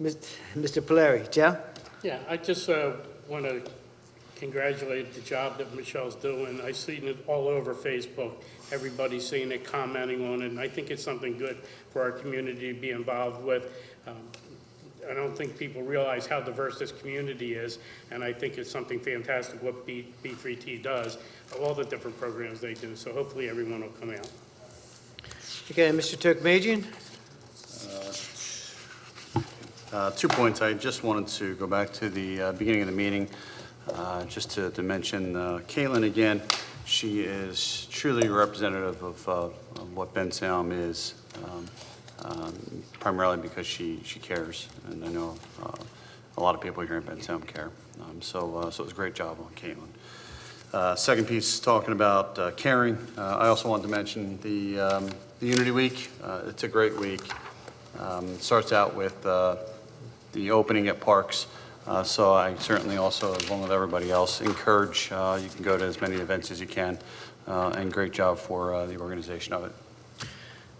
Mr. Polari, Joe? Yeah, I just want to congratulate the job that Michelle's doing. I've seen it all over Facebook. Everybody's seeing it, commenting on it, and I think it's something good for our community to be involved with. I don't think people realize how diverse this community is, and I think it's something fantastic what B3T does, all the different programs they do, so hopefully everyone will come out. Okay, Mr. Turkmejian? 2 points. I just wanted to go back to the beginning of the meeting, just to mention Caitlin again. She is truly representative of what Bensalem is, primarily because she cares, and I know a lot of people here in Bensalem care. So it was a great job on Caitlin. Second piece, talking about caring. I also wanted to mention the Unity Week. It's a great week. It starts out with the opening at Parks. So I certainly also, along with everybody else, encourage you can go to as many events as you can. And great job for the organization of it.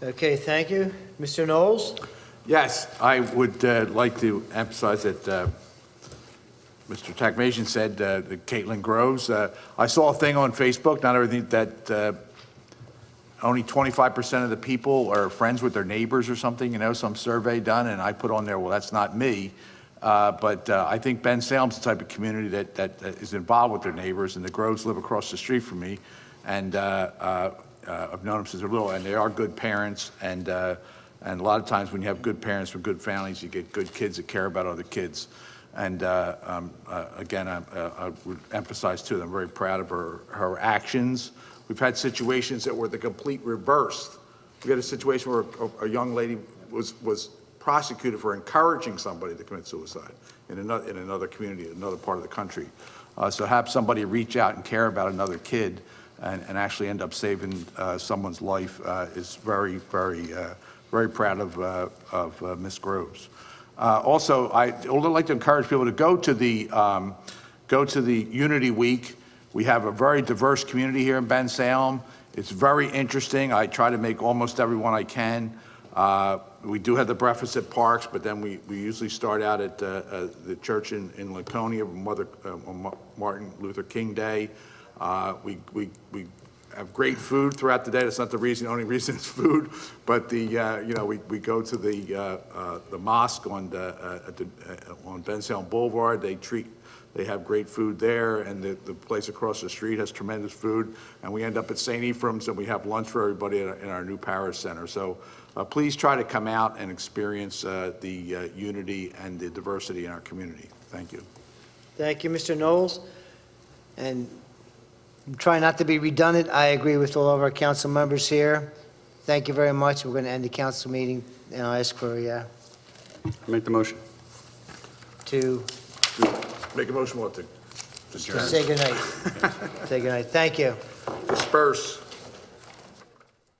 Okay, thank you. Mr. Knowles? Yes, I would like to emphasize that Mr. Takmasian said that Caitlin Groves. I saw a thing on Facebook, not everything, that only 25% of the people are friends with their neighbors or something, some survey done, and I put on there, well, that's not me. But I think Bensalem's the type of community that is involved with their neighbors, and the Groves live across the street from me. and I've known them since they're little, and they are good parents, and a lot of times when you have good parents from good families, you get good kids that care about other kids. And again, I would emphasize too that I'm very proud of her actions. We've had situations that were the complete reverse. We had a situation where a young lady was prosecuted for encouraging somebody to commit suicide in another community, another part of the country. So have somebody reach out and care about another kid and actually end up saving someone's life is very, very, very proud of Ms. Groves. Also, I would like to encourage people to go to the Unity Week. We have a very diverse community here in Bensalem. It's very interesting. I try to make almost everyone I can. We do have the breakfast at Parks, but then we usually start out at the church in Laconia on Martin Luther King Day. We have great food throughout the day. That's not the only reason it's food, but we go to the mosque on Bensalem Boulevard. They have great food there, and the place across the street has tremendous food. And we end up at St. Ephraim's, and we have lunch for everybody in our new parish center. So please try to come out and experience the unity and the diversity in our community. Thank you. Thank you, Mr. Knowles. And try not to be redundant. I agree with all of our council members here. Thank you very much. We're going to end the council meeting, and I'll ask for Make the motion. to Make a motion, what, to say goodnight. Say goodnight. Thank you. disperse.